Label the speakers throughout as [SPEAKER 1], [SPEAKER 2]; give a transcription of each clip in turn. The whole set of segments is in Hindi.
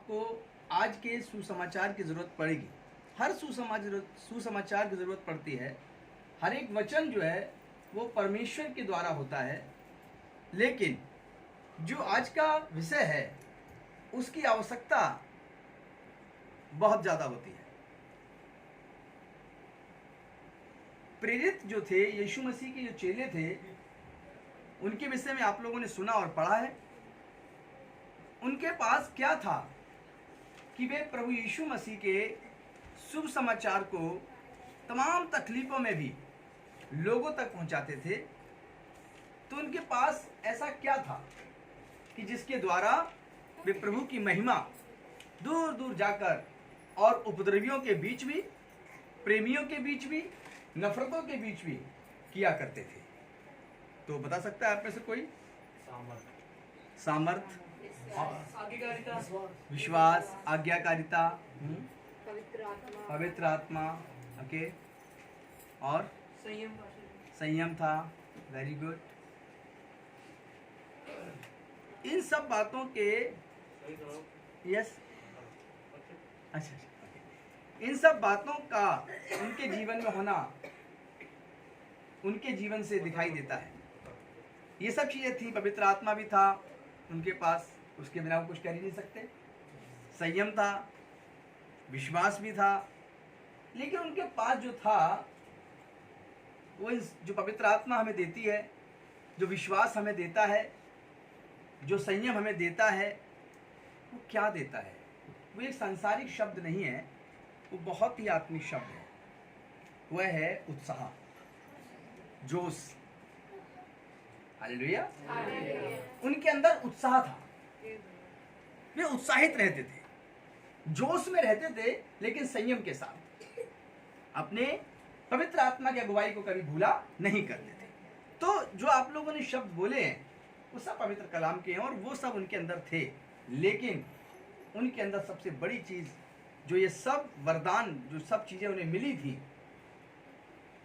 [SPEAKER 1] आपको आज के सुसमाचार की ज़रूरत पड़ेगी। हर सुसमाचार की ज़रूरत पड़ती है। हर एक वचन जो है वो परमेश्वर के द्वारा होता है, लेकिन जो आज का विषय है उसकी आवश्यकता बहुत ज़्यादा होती है। प्रेरित जो थे, यीशु मसीह के जो चेले थे, उनके विषय में आप लोगों ने सुना और पढ़ा है। उनके पास क्या था कि वे प्रभु यीशु मसीह के शुभ समाचार को तमाम तकलीफों में भी लोगों तक पहुंचाते थे। तो उनके पास ऐसा क्या था कि जिसके द्वारा वे प्रभु की महिमा दूर दूर जाकर और उपद्रवियों के बीच भी, प्रेमियों के बीच भी, नफरतों के बीच भी किया करते थे। तो बता सकता है आप में से कोई? सामर्थ, विश्वास, आज्ञाकारिता, पवित्र आत्मा, ओके, और संयम था। Very good. इन सब बातों के यस अच्छा, इन सब बातों का उनके जीवन में होना उनके जीवन से दिखाई देता है। ये सब चीजें थी। पवित्र आत्मा भी था उनके पास, उसके बिना वो कुछ कर ही नहीं सकते। संयम था, विश्वास भी था, लेकिन उनके पास जो था वो जो पवित्र आत्मा हमें देती है, जो विश्वास हमें देता है, जो संयम हमें देता है, वो क्या देता है? वो एक सांसारिक शब्द नहीं है, वो बहुत ही आत्मिक शब्द है। वह है उत्साह, जोश। हालेलुया। उनके अंदर उत्साह था, वे उत्साहित रहते थे, जोश में रहते थे, लेकिन संयम के साथ अपने पवित्र आत्मा की अगुवाई को कभी भूला नहीं करते थे। तो जो आप लोगों ने शब्द बोले हैं वो सब पवित्र कलाम के हैं और वो सब उनके अंदर थे। लेकिन उनके अंदर सबसे बड़ी चीज, जो ये सब वरदान, जो सब चीजें उन्हें मिली थी,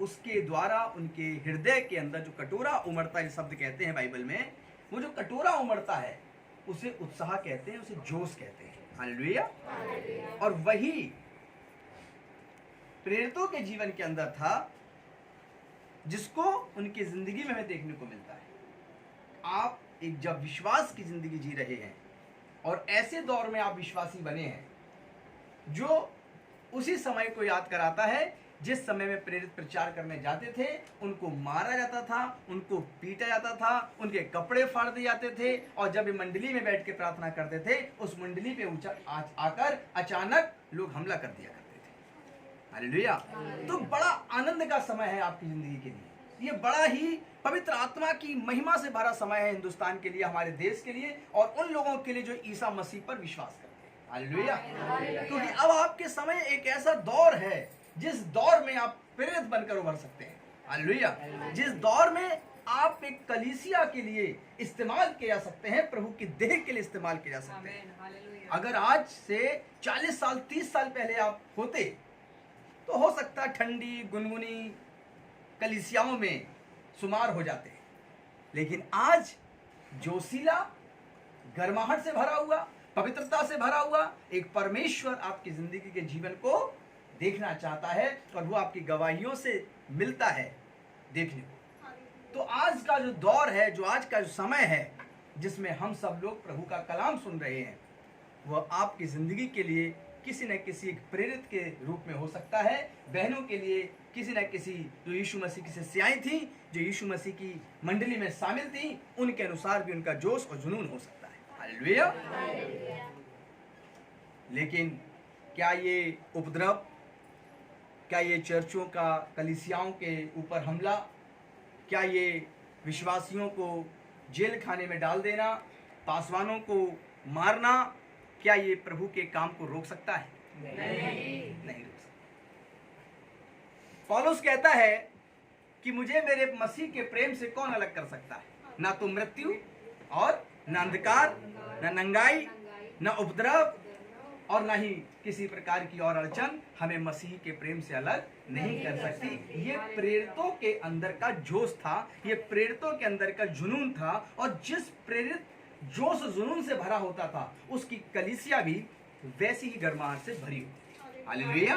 [SPEAKER 1] उसके द्वारा उनके हृदय के अंदर जो कटोरा उमड़ता है, शब्द कहते हैं बाइबल में, वो जो कटोरा उमड़ता है उसे उत्साह कहते हैं, उसे जोश कहते हैं। हालेलुया। और वही प्रेरितों के जीवन के अंदर था, जिसको उनकी जिंदगी में हमें देखने को मिलता है। आप एक जब विश्वास की जिंदगी जी रहे हैं और ऐसे दौर में आप विश्वासी बने हैं, जो उसी समय को याद कराता है जिस समय में प्रेरित प्रचार करने जाते थे, उनको मारा जाता था, उनको पीटा जाता था, उनके कपड़े फाड़ दिए जाते थे, और जब वे मंडली में बैठ के प्रार्थना करते थे, उस मंडली पे आकर अचानक लोग हमला कर दिया करते थे। हालेलुया। तो बड़ा आनंद का समय है आपकी जिंदगी के लिए। ये बड़ा ही पवित्र आत्मा की महिमा से भरा समय है हिंदुस्तान के लिए, हमारे देश के लिए, और उन लोगों के लिए जो ईसा मसीह पर विश्वास करते हैं। हालेलुया। क्योंकि अब आपके समय एक ऐसा दौर है जिस दौर में आप प्रेरित बनकर उभर सकते हैं। हालेलुया। जिस दौर में आप एक कलीसिया के लिए इस्तेमाल किए जा सकते हैं, प्रभु की देह के लिए इस्तेमाल किए जा सकते हैं। अगर आज से 40 साल 30 साल पहले आप होते तो हो सकता है ठंडी गुनगुनी कलीसियाओं में शुमार हो जाते, लेकिन आज जोशीला, गर्माहट से भरा हुआ, पवित्रता से भरा हुआ एक परमेश्वर आपकी जिंदगी के जीवन को देखना चाहता है, और वो आपकी गवाहियों से मिलता है देखने को। तो आज का जो दौर है, जो आज का जो समय है, जिसमें हम सब लोग प्रभु का कलाम सुन रहे हैं, वह आपकी जिंदगी के लिए किसी न किसी एक प्रेरित के रूप में हो सकता है। बहनों के लिए किसी न किसी जो यीशु मसीह की शिष्याएं थी, जो यीशु मसीह की मंडली में शामिल थी, उनके अनुसार भी उनका जोश और जुनून हो सकता है। हालेलुया। लेकिन क्या ये उपद्रव, क्या ये चर्चों का कलीसियाओं के ऊपर हमला, क्या ये विश्वासियों को जेल खाने में डाल देना, पासवानों को मारना, क्या ये प्रभु के काम को रोक सकता है? नहीं रोक सकता। पौलुस कहता है कि मुझे मेरे मसीह के प्रेम से कौन अलग कर सकता है? ना तो मृत्यु और न अंधकार, न नंगाई, न उपद्रव, और न ही किसी प्रकार की और अड़चन हमें मसीह के प्रेम से अलग नहीं कर सकती। ये प्रेरितों के अंदर का जोश था, ये प्रेरितों के अंदर का जुनून था, और जिस प्रेरित जोश जुनून से भरा होता था, उसकी कलीसिया भी वैसी ही गर्माहट से भरी हो। हालेलुया।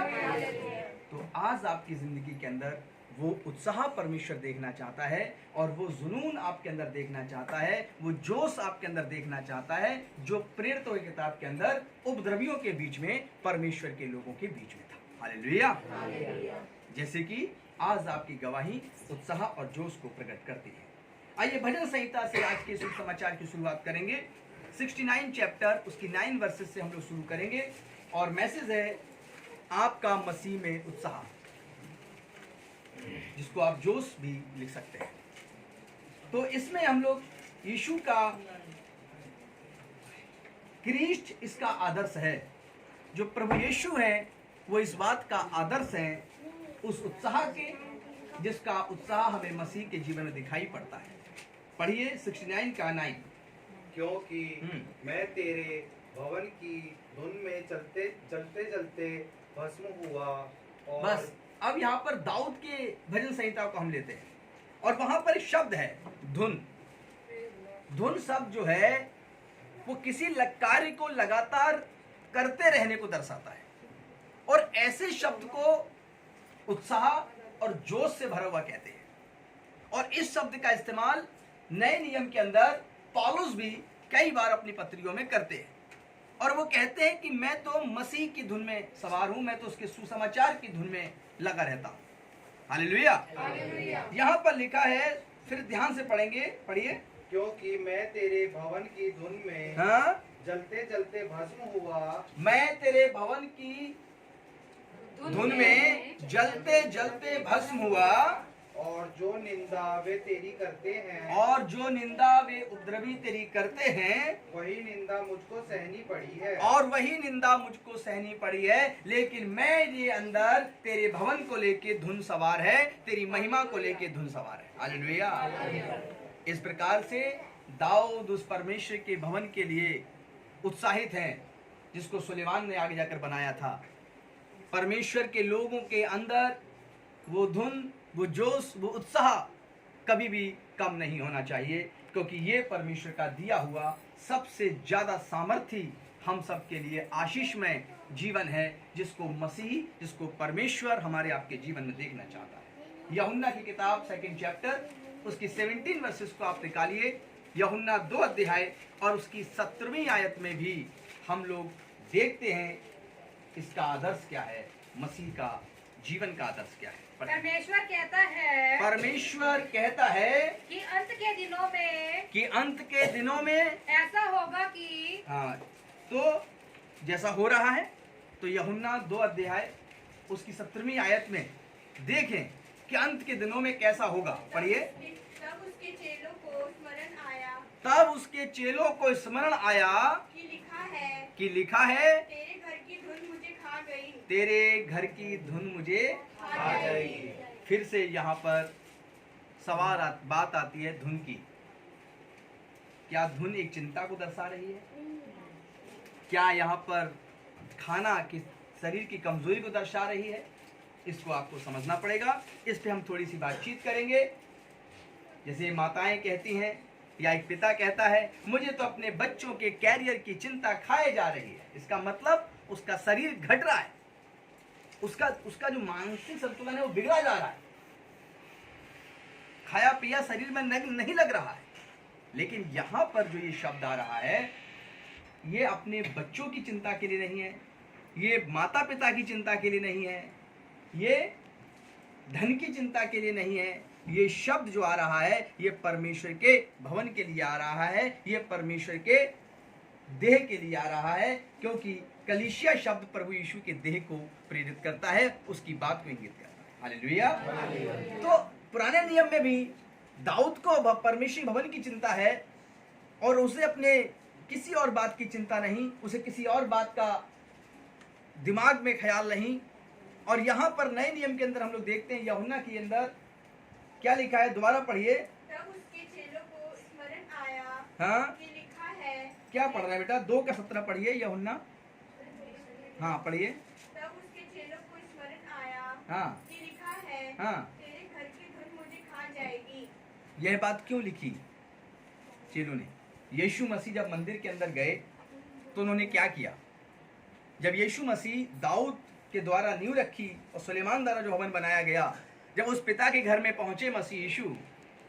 [SPEAKER 1] तो आज आपकी जिंदगी के अंदर वो उत्साह परमेश्वर देखना चाहता है, और वो जुनून आपके अंदर देखना चाहता है, वो जोश आपके अंदर देखना चाहता है, जो प्रेरितों की किताब के अंदर उपद्रवियों के बीच में, परमेश्वर के लोगों के बीच में था। हालेलुया। जैसे कि आज आपकी गवाही उत्साह और जोश को प्रकट करती है। आइए भजन संहिता से आज के शुभ समाचार की शुरुआत करेंगे। 69 चैप्टर उसकी 9 वर्सेस से हम लोग शुरू करेंगे, और मैसेज है आपका मसीह में उत्साह, जिसको आप जोश भी लिख सकते हैं। तो इसमें हम लोग यीशु का क्रिस्ट इसका आदर्श है। जो प्रभु यीशु है वो इस बात का आदर्श है, उस उत्साह के, जिसका उत्साह हमें मसीह के जीवन में दिखाई पड़ता है। पढ़िए 69 का 9।
[SPEAKER 2] क्योंकि मैं तेरे भवन की धुन में चलते चलते भस्म हुआ। और
[SPEAKER 1] बस अब यहाँ पर दाऊद के भजन संहिता को हम लेते हैं, और वहां पर एक शब्द है धुन। धुन शब्द जो है वो किसी कार्य को लगातार करते रहने को दर्शाता है, और ऐसे शब्द को उत्साह और जोश से भरा हुआ कहते हैं। और इस शब्द का इस्तेमाल नए नियम के अंदर पौलुस भी कई बार अपनी पत्रियों में करते हैं, और वो कहते हैं कि मैं तो मसीह की धुन में सवार हूं, मैं तो उसके सुसमाचार की धुन में लगा रहता हूं। हालेलुया। यहाँ पर लिखा है, फिर ध्यान से पढ़ेंगे, पढ़िए।
[SPEAKER 2] क्योंकि मैं तेरे भवन की धुन में जलते चलते भस्म हुआ।
[SPEAKER 1] मैं तेरे भवन की धुन में जलते जलते भस्म हुआ।
[SPEAKER 2] और जो निंदा वे तेरी करते हैं,
[SPEAKER 1] और जो निंदा वे उपद्रवी तेरी करते हैं,
[SPEAKER 2] वही निंदा मुझको सहनी पड़ी है।
[SPEAKER 1] और वही निंदा मुझको सहनी पड़ी है। लेकिन मैं ये अंदर तेरे भवन को लेके धुन सवार है, तेरी महिमा को लेके धुन सवार है। हालेलुया। इस प्रकार से दाऊद उस परमेश्वर के भवन के लिए उत्साहित हैं, जिसको सुलेमान ने आगे जाकर बनाया था। परमेश्वर के लोगों के अंदर वो धुन, वो जोश, वो उत्साह कभी भी कम नहीं होना चाहिए, क्योंकि ये परमेश्वर का दिया हुआ सबसे ज्यादा सामर्थ्य हम सब के लिए आशीषमय जीवन है, जिसको मसीह, जिसको परमेश्वर हमारे आपके जीवन में देखना चाहता है। यूहन्ना की किताब 2 चैप्टर उसकी 17 वर्सेस को आप निकालिए। यूहन्ना 2 अध्याय और उसकी 17वीं आयत में भी हम लोग देखते हैं इसका आदर्श क्या है, मसीह का जीवन का आदर्श क्या है।
[SPEAKER 3] परमेश्वर कहता है कि अंत के दिनों में ऐसा होगा कि
[SPEAKER 1] तो जैसा हो रहा है, तो यूहन्ना 2 अध्याय उसकी 17वीं आयत में देखें कि अंत के दिनों में कैसा होगा। पढ़िए।
[SPEAKER 3] तब उसके चेलों को
[SPEAKER 1] स्मरण आया कि लिखा है तेरे घर की धुन मुझे
[SPEAKER 2] खा जाएगी।
[SPEAKER 1] फिर से यहाँ पर बात आती है धुन की। क्या धुन एक चिंता को दर्शा रही है? क्या यहाँ पर खाना की शरीर की कमजोरी को दर्शा रही है? इसको आपको समझना पड़ेगा। इस पे हम थोड़ी सी बातचीत करेंगे। जैसे माताएं कहती हैं या एक पिता कहता है, मुझे तो अपने बच्चों के कैरियर की चिंता खाए जा रही है। इसका मतलब उसका शरीर घट रहा है, उसका जो मानसिक संतुलन है वो बिगड़ा जा रहा है, खाया पिया शरीर में नहीं लग रहा है। लेकिन यहाँ पर जो ये शब्द आ रहा है, ये अपने बच्चों की चिंता के लिए नहीं है, ये माता पिता की चिंता के लिए नहीं है, ये धन की चिंता के लिए नहीं है। ये शब्द जो आ रहा है, ये परमेश्वर के भवन के लिए आ रहा है, ये परमेश्वर के देह के लिए आ रहा है, क्योंकि कलीसिया शब्द प्रभु यीशु के देह को प्रेरित करता है, उसकी बात को इंगित करता है। हालेलुया। तो पुराने नियम में भी दाऊद को परमेश्वर भवन की चिंता है, और उसे अपने किसी और बात की चिंता नहीं, उसे किसी और बात का दिमाग में ख्याल नहीं। और यहाँ पर नए नियम के अंदर हम लोग देखते हैं, यूहन्ना के अंदर क्या लिखा है, दोबारा पढ़िए।
[SPEAKER 3] तब उसके चेलों को स्मरण आया कि लिखा है।
[SPEAKER 1] क्या पढ़ रहा है बेटा? 2:17 पढ़िए यूहन्ना। हाँ पढ़िए।
[SPEAKER 3] तब उसके चेलों को स्मरण आया कि लिखा है, तेरे घर की धुन मुझे खा जाएगी।
[SPEAKER 1] यह बात क्यों लिखी चेलों ने? यीशु मसीह जब मंदिर के अंदर गए तो उन्होंने क्या किया? जब यीशु मसीह दाऊद के द्वारा नींव रखी और सुलेमान द्वारा जो भवन बनाया गया, जब उस पिता के घर में पहुंचे मसीह यीशु,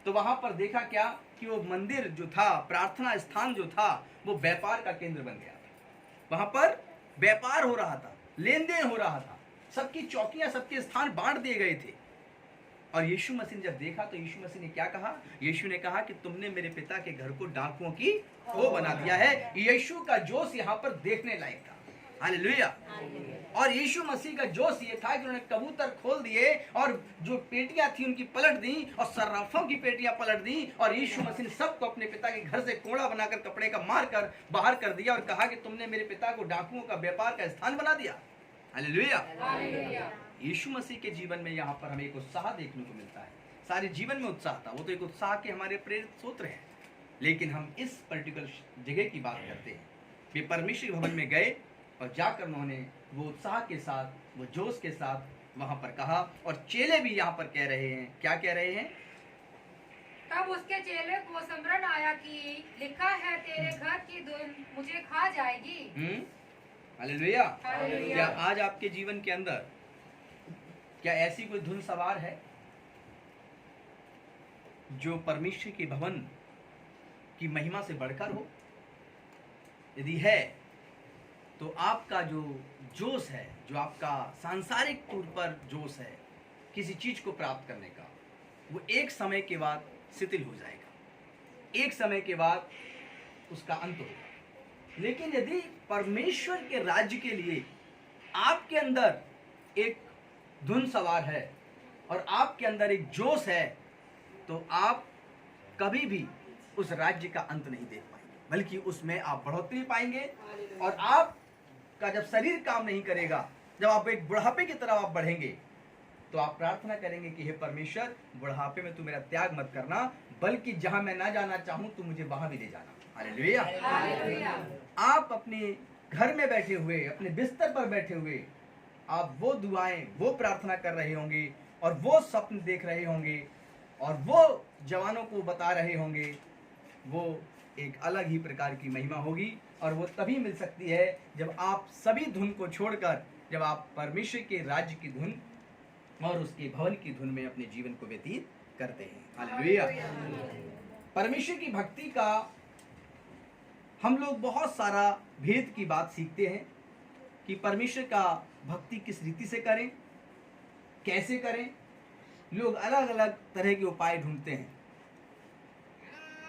[SPEAKER 1] तो वहां पर देखा क्या कि वो मंदिर जो था, प्रार्थना स्थान जो था, वो व्यापार का केंद्र बन गया था। वहां पर व्यापार हो रहा था, लेन देन हो रहा था, सबकी चौकियां, सबके स्थान बांट दिए गए थे। और यीशु मसीह ने जब देखा तो यीशु मसीह ने क्या कहा? यीशु ने कहा कि तुमने मेरे पिता के घर को डाकुओं की खो बना दिया है। यीशु का जोश यहाँ पर देखने लायक था। हालेलुया। और यीशु मसीह का जोश ये था कि उन्होंने कबूतर खोल दिए और जो पेटियां थी उनकी पलट दी और सर्राफों की पेटियां पलट दी, और यीशु मसीह ने सबको अपने पिता के घर से कोड़ा बनाकर कपड़े का मार कर बाहर कर दिया और कहा कि तुमने मेरे पिता को डाकुओं का व्यापार का स्थान बना दिया। हालेलुया। यीशु मसीह के जीवन में यहाँ पर हमें एक उत्साह देखने को मिलता है। सारे जीवन में उत्साह था, वो तो एक उत्साह के हमारे प्रेरित सूत्र हैं, लेकिन हम इस पर्टिकुलर जगह की बात करते हैं। वे परमेश्वर भवन में गए और जाकर उन्होंने वो उत्साह के साथ, वो जोश के साथ वहां पर कहा, और चेले भी यहाँ पर कह रहे हैं, क्या कह रहे हैं?
[SPEAKER 4] तब उसके चेले को स्मरण आया कि लिखा है तेरे घर की धुन मुझे खा जाएगी।
[SPEAKER 1] हालेलुया। क्या आज आपके जीवन के अंदर क्या ऐसी कोई धुन सवार है जो परमेश्वर के भवन की महिमा से बढ़कर हो? यदि है तो आपका जो जोश है, जो आपका सांसारिक तौर पर जोश है किसी चीज को प्राप्त करने का, वो एक समय के बाद शिथिल हो जाएगा, एक समय के बाद उसका अंत होगा। लेकिन यदि परमेश्वर के राज्य के लिए आपके अंदर एक धुन सवार है और आपके अंदर एक जोश है, तो आप कभी भी उस राज्य का अंत नहीं देख पाएंगे, बल्कि उसमें आप बढ़ोतरी पाएंगे। और आपका जब शरीर काम नहीं करेगा, जब आप एक बुढ़ापे की तरफ आप बढ़ेंगे, तो आप प्रार्थना करेंगे कि हे परमेश्वर, बुढ़ापे में तू मेरा त्याग मत करना, बल्कि जहां मैं ना जाना चाहूं तू मुझे वहां भी ले जाना। हालेलुया। आप अपने घर में बैठे हुए, अपने बिस्तर पर बैठे हुए, आप वो दुआएं, वो प्रार्थना कर रहे होंगे और वो स्वप्न देख रहे होंगे और वो जवानों को बता रहे होंगे। वो एक अलग ही प्रकार की महिमा होगी, और वो तभी मिल सकती है जब आप सभी धुन को छोड़कर, जब आप परमेश्वर के राज्य की धुन और उसके भवन की धुन में अपने जीवन को व्यतीत करते हैं। हालेलुया। परमेश्वर की भक्ति का हम लोग बहुत सारा भेद की बात सीखते हैं कि परमेश्वर का भक्ति किस रीति से करें, कैसे करें। लोग अलग अलग तरह के उपाय ढूंढते हैं।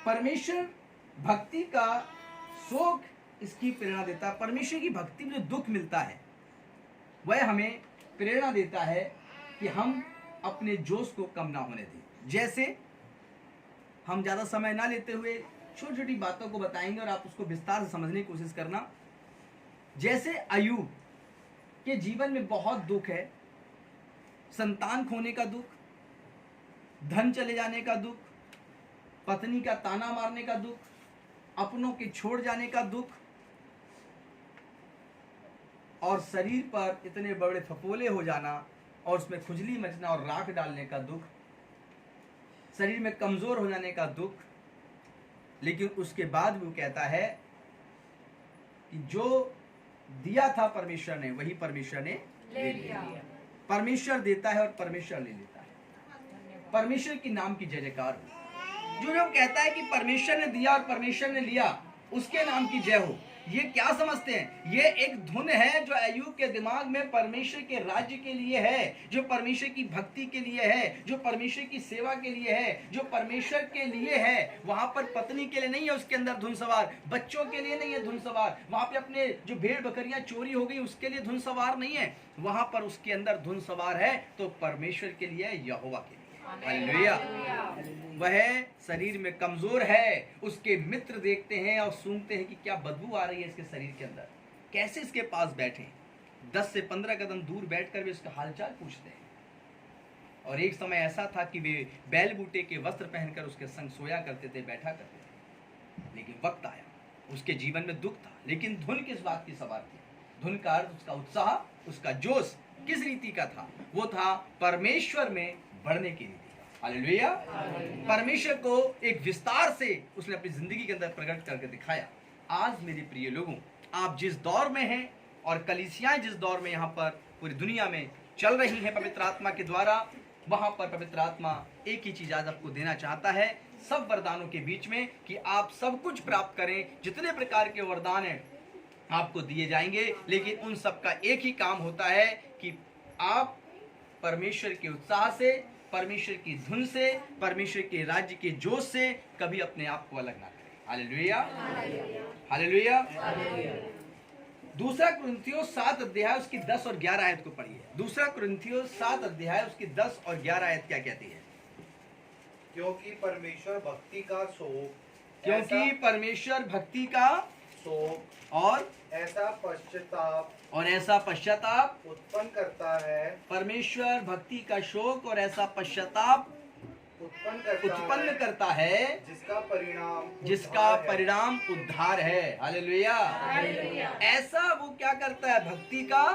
[SPEAKER 1] परमेश्वर भक्ति का शोक इसकी प्रेरणा देता है। परमेश्वर की भक्ति में जो दुख मिलता है वह हमें प्रेरणा देता है कि हम अपने जोश को कम ना होने दें। जैसे हम ज़्यादा समय ना लेते हुए छोटी छोटी बातों को बताएंगे और आप उसको विस्तार से समझने की कोशिश करना। जैसे अय्यूब के जीवन में बहुत दुख है, संतान खोने का दुख, धन चले जाने का दुख, पत्नी का ताना मारने का दुख, अपनों के छोड़ जाने का दुख, और शरीर पर इतने बड़े फफोले हो जाना और उसमें खुजली मचना और राख डालने का दुख, शरीर में कमजोर हो जाने का दुख। लेकिन उसके बाद भी वो कहता है कि जो दिया था परमेश्वर ने, वही परमेश्वर ने ले लिया। परमेश्वर देता है और परमेश्वर ले लेता है। परमेश्वर की नाम की जय जयकार हो। जो जब कहता है कि परमेश्वर ने दिया और परमेश्वर ने लिया, उसके नाम की जय हो। ये क्या समझते हैं? ये एक धुन है जो अय्यूब के दिमाग में परमेश्वर के राज्य के लिए है, जो परमेश्वर की भक्ति के लिए है, जो परमेश्वर की सेवा के लिए है, जो परमेश्वर के लिए है। वहां पर पत्नी के लिए नहीं है उसके अंदर धुन सवार, बच्चों के लिए नहीं है धुन सवार, वहां पे अपने जो भेड़ बकरियां चोरी हो गई उसके लिए धुन सवार नहीं है। वहां पर उसके अंदर धुन सवार है तो परमेश्वर के लिए, यहोवा के लिए। हालेलुया। वह शरीर में कमजोर है, उसके मित्र देखते हैं और सूंघते हैं कि क्या बदबू आ रही है इसके शरीर के अंदर, कैसे इसके पास बैठे। 10 से 15 कदम दूर बैठकर वे उसका हालचाल पूछते हैं। और एक समय ऐसा था कि वे बैल बूटे के वस्त्र पहनकर उसके संग सोया करते थे, बैठा करते थे। लेकिन वक्त आया, उसके जीवन में दुख था, लेकिन धुन किस बात की सवार थी? धुन का अर्थ उसका उत्साह, उसका जोश किस रीति का था? वो था परमेश्वर में बढ़ने की रीति। हालेलुया। परमेश्वर को एक विस्तार से उसने अपनी जिंदगी के अंदर प्रकट करके दिखाया। आज मेरे प्रिय लोगों, आप जिस दौर में हैं और कलीसियाएं जिस दौर में यहाँ पर पूरी दुनिया में चल रही हैं पवित्र आत्मा के द्वारा, वहां पर पवित्र आत्मा एक ही चीज आज आपको देना चाहता है, सब वरदानों के बीच में, कि आप सब कुछ प्राप्त करें। जितने प्रकार के वरदान हैं आपको दिए जाएंगे, लेकिन उन सब का एक ही काम होता है कि आप परमेश्वर के उत्साह से, परमेश्वर की धुन से, परमेश्वर के राज्य के जोश से कभी अपने आप को अलग ना करें। Hallelujah, hallelujah. दूसरा कुरिन्थियों 7 अध्याय उसकी 10 और 11 आयत को पढ़िए। दूसरा कुरिन्थियों 7 अध्याय उसकी 10 और 11 आयत क्या कहती है?
[SPEAKER 2] क्योंकि परमेश्वर भक्ति का शोक,
[SPEAKER 1] क्योंकि परमेश्वर भक्ति का
[SPEAKER 2] शोक
[SPEAKER 1] और
[SPEAKER 2] ऐसा
[SPEAKER 1] पश्चाताप
[SPEAKER 2] उत्पन्न करता है,
[SPEAKER 1] परमेश्वर भक्ति का शोक और ऐसा पश्चाताप उत्पन्न करता है जिसका परिणाम उद्धार है। हालेलुया। ऐसा वो क्या करता है? भक्ति का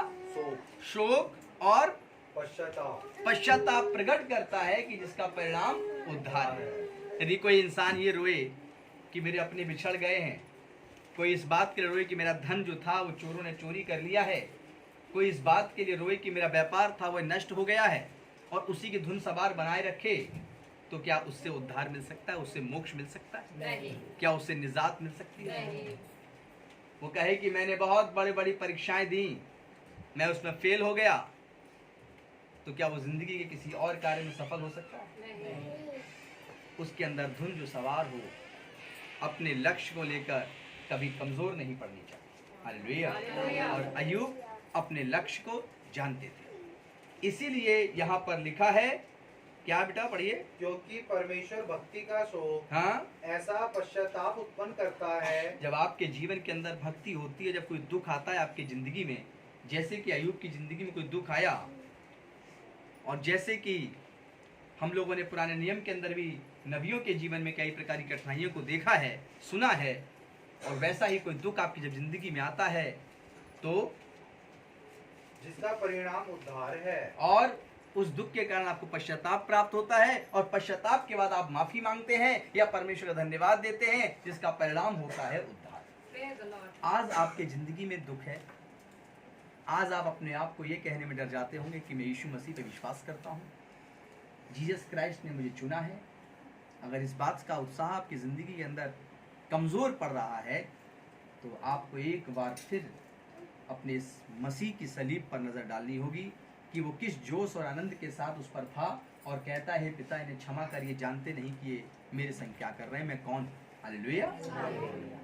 [SPEAKER 1] शोक और पश्चाताप प्रकट करता है कि जिसका परिणाम उद्धार है। यदि कोई इंसान ये रोए कि मेरे अपने बिछड़ गए हैं, कोई इस बात के लिए रोए कि मेरा धन जो था वो चोरों ने चोरी कर लिया है, कोई इस बात के लिए रोए कि मेरा व्यापार था वो नष्ट हो गया है, और उसी की धुन सवार बनाए रखे, तो क्या उससे उद्धार मिल सकता है? उससे मोक्ष मिल सकता है?
[SPEAKER 4] नहीं।
[SPEAKER 1] क्या उससे निजात मिल सकती है?
[SPEAKER 4] नहीं।
[SPEAKER 1] वो कहे कि मैंने बहुत बड़ी बड़ी परीक्षाएं दी, मैं उसमें फेल हो गया, तो क्या वो जिंदगी के किसी और कार्य में सफल हो सकता है?
[SPEAKER 4] नहीं।
[SPEAKER 1] उसके अंदर धुन जो सवार हो, अपने लक्ष्य को लेकर कभी कमजोर नहीं पड़नी चाहिए। हालेलुया। और अय्यूब अपने लक्ष्य को जानते थे, इसीलिए यहाँ पर लिखा है, क्या बेटा पढ़िए?
[SPEAKER 2] क्योंकि परमेश्वर भक्ति का शोक,
[SPEAKER 1] हाँ,
[SPEAKER 2] ऐसा पश्चाताप उत्पन्न करता है।
[SPEAKER 1] जब आपके जीवन के अंदर भक्ति होती है, जब कोई दुख आता है आपकी जिंदगी में, जैसे कि अय्यूब की जिंदगी में कोई दुख आया, और जैसे कि हम लोगों ने पुराने नियम के अंदर भी नबियों के जीवन में कई प्रकार की कठिनाइयों को देखा है, सुना है, और वैसा ही कोई दुख आपकी जब जिंदगी में आता है तो
[SPEAKER 2] जिसका परिणाम उद्धार है,
[SPEAKER 1] और उस दुख के कारण आपको पश्चाताप प्राप्त होता है, और पश्चाताप के बाद आप माफी मांगते हैं या परमेश्वर का धन्यवाद देते हैं, जिसका परिणाम होता है उद्धार। आज आपके जिंदगी में दुख है, आज आप अपने आप को ये कहने में डर जाते होंगे कि मैं यीशु मसीह पे विश्वास करता हूँ, जीसस क्राइस्ट ने मुझे चुना है। अगर इस बात का उत्साह आपकी जिंदगी के अंदर कमजोर पड़ रहा है, तो आपको एक बार फिर अपने इस मसीह की सलीब पर नजर डालनी होगी कि वो किस जोश और आनंद के साथ उस पर था, और कहता है, पिता इन्हें क्षमा कर, ये जानते नहीं कि ये मेरे संग क्या कर रहे हैं, मैं कौन। हालेलुया।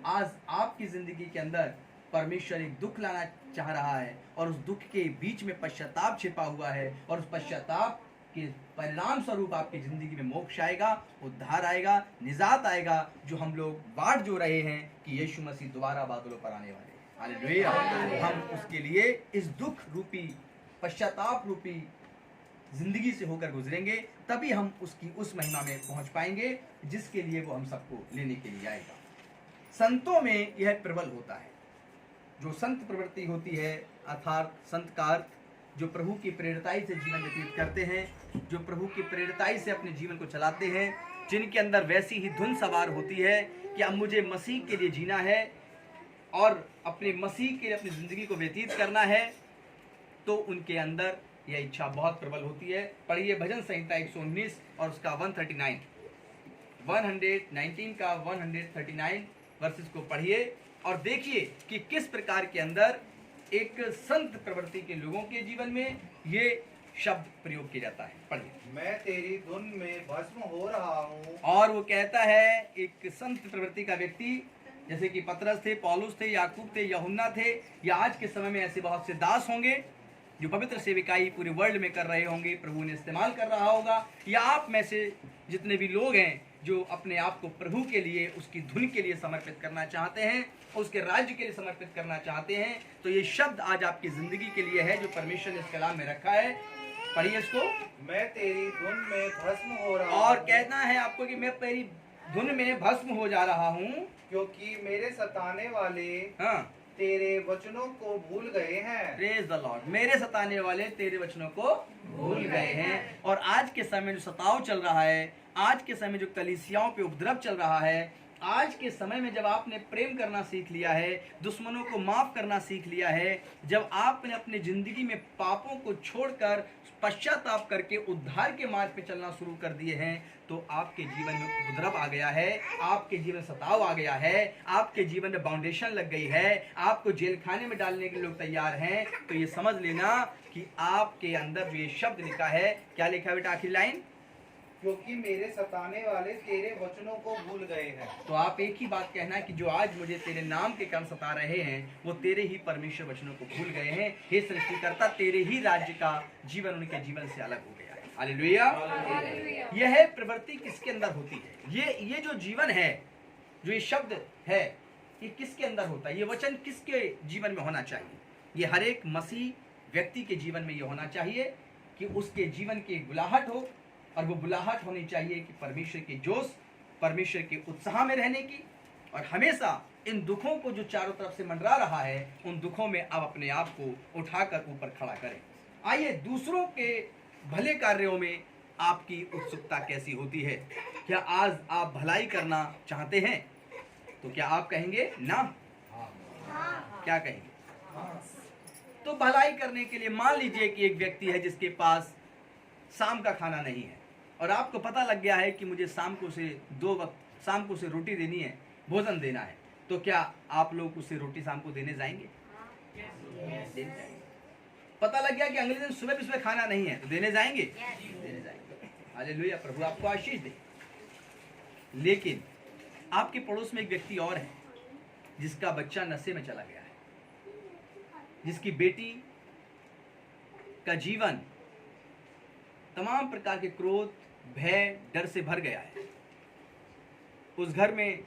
[SPEAKER 1] आज आपकी जिंदगी के अंदर परमेश्वर एक दुख लाना चाह रहा है, और उस दुख के बीच में पश्चाताप छिपा हुआ है, और उस पश्चाताप के परिणाम स्वरूप आपकी जिंदगी में मोक्ष आएगा, उद्धार आएगा, निजात आएगा, जो हम लोग बाट जो रहे हैं कि यीशु मसीह दोबारा बादलों पर आने वाले हैं। हालेलुया। हम उसके लिए इस दुख रूपी, पश्चाताप रूपी जिंदगी से होकर गुजरेंगे, तभी हम उसकी उस महिमा में पहुंच पाएंगे जिसके लिए वो हम सबको लेने के लिए आएगा। संतों में यह प्रबल होता है, जो संत प्रवृत्ति होती है, अर्थात संत का अर्थ जो प्रभु की प्रेरिताई से जीवन व्यतीत करते हैं, जो प्रभु की प्रेरिताई से अपने जीवन को चलाते हैं, जिनके अंदर वैसी ही धुन सवार होती है कि अब मुझे मसीह के लिए जीना है और अपने मसीह के लिए अपनी जिंदगी को व्यतीत करना है, तो उनके अंदर यह इच्छा बहुत प्रबल होती है। पढ़िए भजन संहिता 119 और उसका 139, 119 का 139 वर्सेस को पढ़िए, और देखिए कि किस प्रकार के अंदर एक संत प्रवृत्ति के लोगों के जीवन में ये शब्द प्रयोग किया जाता है। पढ़िए।
[SPEAKER 2] मैं तेरी धुन में भस्म हो रहा हूँ।
[SPEAKER 1] और वो कहता है, एक संत प्रवृत्ति का व्यक्ति, जैसे कि पतरस थे, पौलुस थे, याकूब थे, यूहन्ना थे, या आज के समय में ऐसे बहुत से दास होंगे जो पवित्र सेविकाई पूरे वर्ल्ड में कर रहे होंगे, प्रभु ने इस्तेमाल कर रहा होगा, या आप में से जितने भी लोग हैं जो अपने आप को प्रभु के लिए, उसकी धुन के लिए समर्पित करना चाहते हैं, उसके राज्य के लिए समर्पित करना चाहते हैं, तो ये शब्द आज आपकी जिंदगी के लिए है जो परमेश्वर ने इस कलाम में रखा है। पढ़िए इसको।
[SPEAKER 2] मैं तेरी धुन में भस्म हो रहा हूँ।
[SPEAKER 1] और कहना है आपको कि मैं तेरी धुन में भस्म हो जा रहा हूँ,
[SPEAKER 2] क्योंकि मेरे सताने वाले
[SPEAKER 1] हाँ,
[SPEAKER 2] तेरे वचनों को भूल गए हैं।
[SPEAKER 1] Praise the Lord. मेरे सताने वाले तेरे वचनों को भूल गए हैं। और आज के समय जो सताव चल रहा है, आज के समय जो कलीसियाओं पे उपद्रव चल रहा है, आज के समय में जब आपने प्रेम करना सीख लिया है, दुश्मनों को माफ करना सीख लिया है, जब आपने अपनी जिंदगी में पापों को छोड़कर पश्चाताप करके उद्धार के मार्ग पे चलना शुरू कर दिए हैं, तो आपके जीवन में उपद्रव आ गया है, आपके जीवन में सताव आ गया है, आपके जीवन में बाउंडेशन लग गई है, आपको जेल खाने में डालने के लोग तैयार हैं, तो ये समझ लेना कि आपके अंदर जो ये शब्द लिखा है, क्या लिखा है बेटा आखिरी लाइन?
[SPEAKER 2] क्योंकि मेरे सताने वाले तेरे वचनों को भूल गए हैं।
[SPEAKER 1] तो आप एक ही बात कहना है कि जो आज मुझे तेरे नाम के कारण सता रहे हैं, वो तेरे ही परमेश्वर वचनों को भूल गए हैं। हे सृष्टिकर्ता, तेरे ही राज्य का जीवन उनके जीवन से अलग हो गया है। हालेलुया। यह प्रवृत्ति किसके अंदर होती है? ये जो जीवन है, जो ये शब्द है, ये किसके अंदर होता है? ये वचन किसके जीवन में होना चाहिए? ये हर एक मसीह व्यक्ति के जीवन में ये होना चाहिए कि उसके जीवन की बुलाहट हो, और वो बुलाहट होनी चाहिए कि परमेश्वर के जोश, परमेश्वर के उत्साह में रहने की, और हमेशा इन दुखों को जो चारों तरफ से मंडरा रहा है, उन दुखों में अब अपने आप को उठाकर ऊपर खड़ा करें। आइए, दूसरों के भले कार्यों में आपकी उत्सुकता कैसी होती है? क्या आज आप भलाई करना चाहते हैं? तो क्या आप कहेंगे ना? क्या कहेंगे? तो भलाई करने के लिए मान लीजिए कि एक व्यक्ति है जिसके पास शाम का खाना नहीं है, और आपको पता लग गया है कि मुझे शाम को उसे 2 वक्त शाम को उसे रोटी देनी है, भोजन देना है, तो क्या आप लोग उसे रोटी शाम को देने जाएंगे? देने जाएंगे। पता लग गया कि अगले दिन सुबह भी सुबह खाना नहीं है, तो देने जाएंगे? देने जाएंगे। हालेलुया, प्रभु आपको आशीष दे। लेकिन आपके पड़ोस में एक व्यक्ति और है जिसका बच्चा नशे में चला गया है, जिसकी बेटी का जीवन तमाम प्रकार के क्रोध, भय, डर से भर गया है, उस घर में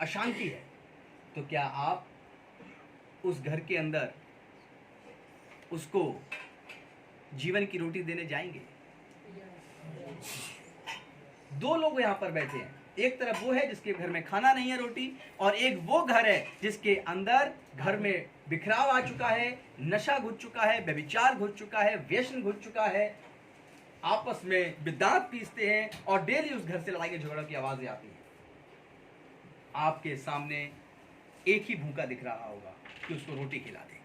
[SPEAKER 1] अशांति है, तो क्या आप उस घर के अंदर उसको जीवन की रोटी देने जाएंगे? 2 लोग यहाँ पर बैठे हैं, एक तरफ वो है जिसके घर में खाना नहीं है, रोटी, और एक वो घर है जिसके अंदर घर में बिखराव आ चुका है, नशा घुस चुका है, व्यभिचार घुस चुका है, व्यसन घुस चुका है, आपस में बिदात पीसते हैं, और डेली उस घर से लड़ाई झगड़ों की आवाजें आती हैं। आपके सामने एक ही भूखा दिख रहा होगा कि उसको रोटी खिला दे,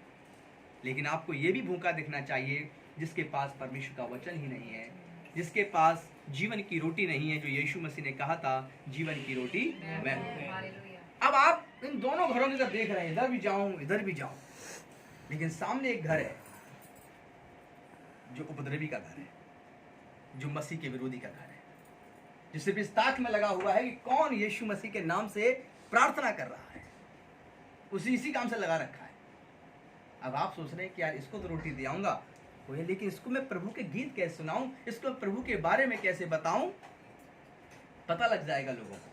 [SPEAKER 1] लेकिन आपको ये भी भूखा दिखना चाहिए जिसके पास परमेश्वर का वचन ही नहीं है, जिसके पास जीवन की रोटी नहीं है, जो यीशु मसीह ने कहा था, जीवन की रोटी मैं हूं। अब आप इन दोनों घरों की तरफ देख रहे हैं, इधर भी जाऊं इधर भी जाऊं, लेकिन सामने एक घर है जो उपद्रवी का घर है, जो मसीह के विरोधी का घर है, जो सिर्फ इस ताक में लगा हुआ है कि कौन यीशु मसीह के नाम से प्रार्थना कर रहा है, इसी काम से लगा रखा है। अब आप सोच रहे हैं कि यार इसको तो रोटी दे आऊंगा, लेकिन इसको मैं प्रभु के गीत कैसे सुनाऊं, इसको प्रभु के बारे में कैसे बताऊं? पता लग जाएगा लोगों को।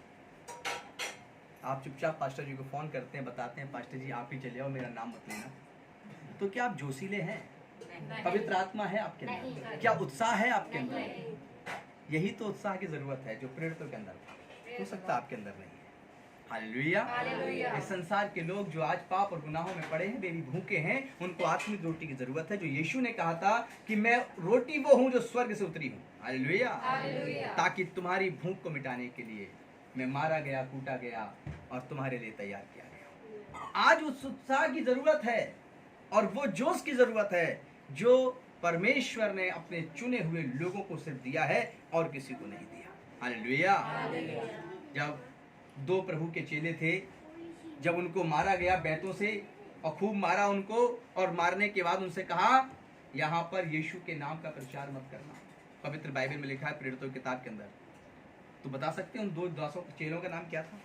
[SPEAKER 1] आप चुपचाप पास्टर जी को फोन करते हैं, बताते हैं पास्टर जी आप ही चले आओ, मेरा नाम मत लेना। तो क्या आप जोशीले हैं? पवित्र आत्मा है आपके अंदर? क्या उत्साह है आपके अंदर? यही तो उत्साह की जरूरत है जो प्रेरितों के अंदर हो सकता है, आपके अंदर नहीं है। हालेलुया। इस संसार के लोग जो आज पाप और गुनाहों में पड़े हैं, वे भी भूखे हैं, उनको आत्मिक रोटी की जरूरत है, जो यीशु ने कहा था कि मैं रोटी वो हूँ जो स्वर्ग से उतरी हूँ। हालेलुया। ताकि तुम्हारी भूख को मिटाने के लिए मैं मारा गया, कूटा गया और तुम्हारे लिए तैयार किया गया। आज उस उत्साह की जरूरत है और वो जोश की जरूरत है जो परमेश्वर ने अपने चुने हुए लोगों को सिर्फ दिया है और किसी को नहीं दिया। हालेलुया। जब 2 प्रभु के चेले थे, जब उनको मारा गया बैतों से और खूब मारा उनको, और मारने के बाद उनसे कहा यहाँ पर यीशु के नाम का प्रचार मत करना। पवित्र बाइबल में लिखा है प्रेरितों की किताब के अंदर। तो बता सकते हैं उन 2 दासों चेलों का नाम क्या था?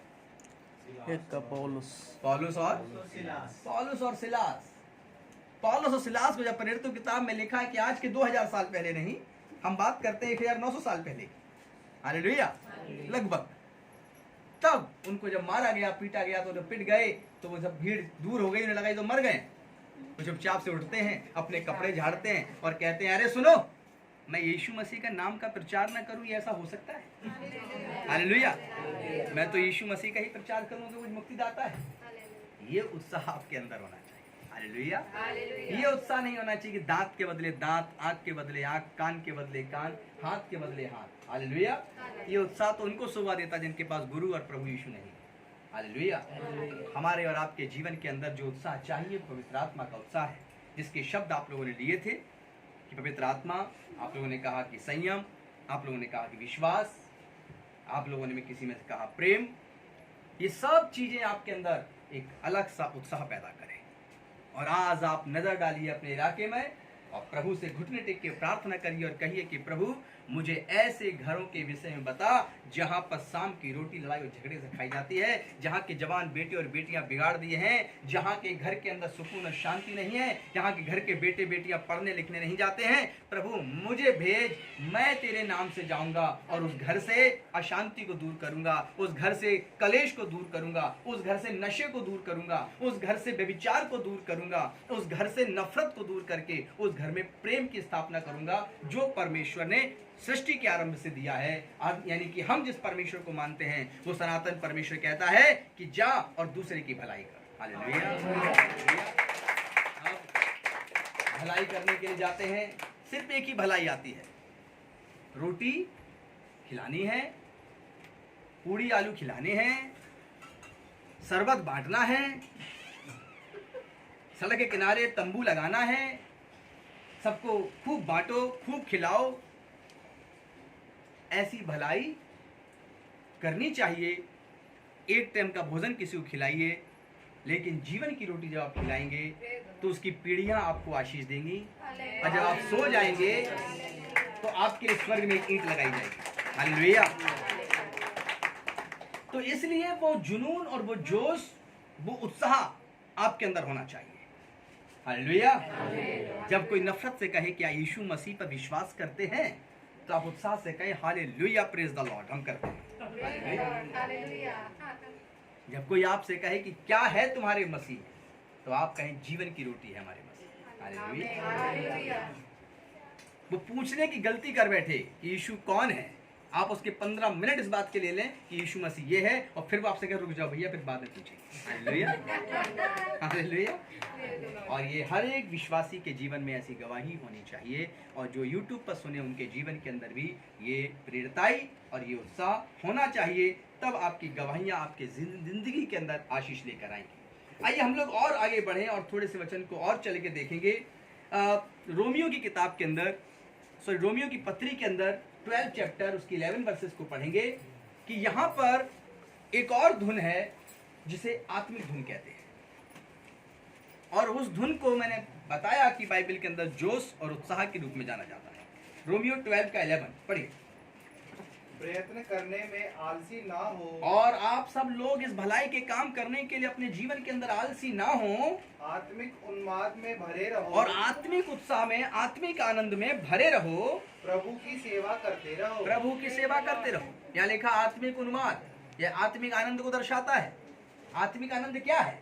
[SPEAKER 5] एक का पौलुस
[SPEAKER 1] और सिलास। पौलुस और सिलास को जब प्रेरितों की किताब में लिखा है कि आज के 2000 साल पहले नहीं, हम बात करते हैं 1900 साल पहले, हालेलुया, लगभग, तब उनको जब मारा गया, पीटा गया, तो जब पिट गए तो वो जब भीड़ दूर हो गई, उन्हें लगा तो मर गए, वो चुपचाप से उठते हैं, अपने कपड़े झाड़ते हैं और कहते हैं अरे सुनो, मैं यीशु मसीह का नाम का प्रचार न करूं, ये ऐसा हो सकता है? हालेलुया। मैं तो यीशु मसीह का ही प्रचार करूं कि वो मुक्तिदाता है। ये उत्साह आपके अंदर होना चाहिए। हालेलुया। ये उत्साह नहीं होना चाहिए कि दांत के बदले दांत, आंख के बदले आंख, कान के बदले कान, हाथ के बदले हाथ। हालेलुया। ये उत्साह तो उनको शोभा देता जिनके पास गुरु और प्रभु यीशु नहीं। हालेलुया। हमारे और आपके जीवन के अंदर जो उत्साह चाहिए पवित्र आत्मा का उत्साह है, जिसके शब्द आप लोगों ने लिए थे कि पवित्र आत्मा, आप लोगों ने कहा कि संयम, आप लोगों ने कहा कि विश्वास, आप लोगों ने किसी में कहा प्रेम। ये सब चीजें आपके अंदर एक अलग सा उत्साह पैदा करें। और आज आप नजर डालिए अपने इलाके में और प्रभु से घुटने टेक के प्रार्थना करिए और कहिए कि प्रभु मुझे ऐसे घरों के विषय में बता जहां पर शाम की रोटी लड़ाई और झगड़े से खाई जाती है, जहां के जवान बेटे और बेटियां बिगाड़ दिए हैं, जहां के घर के अंदर सुकून और शांति नहीं है, जहां के घर के बेटे बेटियां पढ़ने लिखने नहीं जाते हैं। प्रभु मुझे भेज, मैं तेरे नाम से जाऊंगा और उस घर से अशांति को दूर करूंगा, उस घर से कलेश को दूर करूंगा, उस घर से नशे को दूर करूंगा, उस घर से व्यभिचार को दूर करूंगा, उस घर से नफरत को दूर करके उस घर में प्रेम की स्थापना करूंगा जो परमेश्वर ने सृष्टि के आरंभ से दिया है। यानी कि हम जिस परमेश्वर को मानते हैं वो सनातन परमेश्वर कहता है कि जा और दूसरे की भलाई कर। हालेलुया। अब भलाई करने के लिए जाते हैं, सिर्फ एक ही भलाई आती है, रोटी खिलानी है, पूड़ी आलू खिलाने हैं, शरबत बांटना है, सड़क के किनारे तंबू लगाना है, सबको खूब बांटो, खूब खिलाओ। ऐसी भलाई करनी चाहिए। एक टाइम का भोजन किसी को खिलाइए, लेकिन जीवन की रोटी जब आप खिलाएंगे तो उसकी पीढ़ियां आपको आशीष देंगी, और जब आप सो जाएंगे तो आपके लिए स्वर्ग में एक ईंट लगाई जाएगी। हालेलुया। तो इसलिए वो जुनून और वो जोश, वो उत्साह आपके अंदर होना चाहिए। हालेलुया। जब कोई नफरत से कहे कि यीशु मसीह पर विश्वास करते हैं, तो आप उत्साह से कहें हालेलुया, प्रेज द लॉर्ड, हम करते हैं। जब कोई आपसे कहे कि क्या है तुम्हारे मसीह, तो आप कहें जीवन की रोटी है हमारे मसीह। हालेलुया। वो पूछने की गलती कर बैठे कि यीशु कौन है, आप उसके 15 मिनट इस बात के ले लें कि यीशु मसीह ये है, और फिर वो आपसे कहे रुक जाओ भैया, फिर बाद में पूछेंगे। हालेलुया। हालेलुया। और ये हर एक विश्वासी के जीवन में ऐसी गवाही होनी चाहिए, और जो YouTube पर सुने उनके जीवन के अंदर भी ये प्रेरिताई और ये उत्साह होना चाहिए। तब आपकी गवाहियाँ आपके जिंदगी के अंदर आशीष लेकर आएंगी। आइए हम लोग और आगे बढ़ें और थोड़े से वचन को और चल के देखेंगे। रोमियो की किताब के अंदर, रोमियो की पत्री के अंदर 12 चैप्टर उसकी 11 वर्सेस को पढ़ेंगे कि यहाँ पर एक और धुन है जिसे आत्मिक धुन कहते हैं, और उस धुन को मैंने बताया कि बाइबल के अंदर जोश और उत्साह के रूप में जाना जाता है। रोमियो 12 का 11 पढ़िए।
[SPEAKER 2] प्रयत्न करने में आलसी ना हो,
[SPEAKER 1] और आप सब लोग इस भलाई के काम करने के लिए अपने जीवन के अंदर आलसी ना हो,
[SPEAKER 2] आत्मिक उन्माद में भरे रहो,
[SPEAKER 1] और आत्मिक उत्साह में, आत्मिक आनंद में भरे रहो,
[SPEAKER 2] प्रभु की सेवा करते रहो।
[SPEAKER 1] प्रभु की सेवा करते रहो। यहाँ लिखा आत्मिक उन्माद, यह आत्मिक आनंद को दर्शाता है। आत्मिक आनंद क्या है?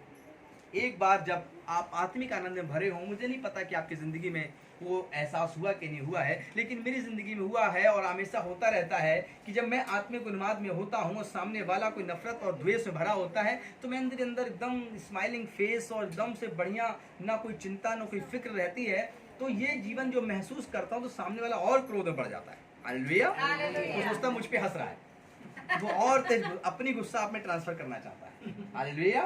[SPEAKER 1] एक बार जब आप आत्मिक आनंद में भरे हो, मुझे नहीं पता कि आपकी जिंदगी में वो एहसास हुआ कि नहीं हुआ है, लेकिन मेरी जिंदगी में हुआ है और हमेशा होता रहता है कि जब मैं आत्मिक उन्माद में होता हूँ और सामने वाला कोई नफरत और द्वेष में भरा होता है, तो मैं अंदर अंदर एकदम स्माइलिंग फेस और एकदम से बढ़िया, ना कोई चिंता ना कोई फिक्र रहती है। तो ये जीवन जो महसूस करता हूँ तो सामने वाला और क्रोध में बढ़ जाता है। हालेलुया। वो सोचता मुझ पे हंस रहा है, वो और तेज अपनी गुस्सा आप में ट्रांसफर करना चाहता है। हालेलुया।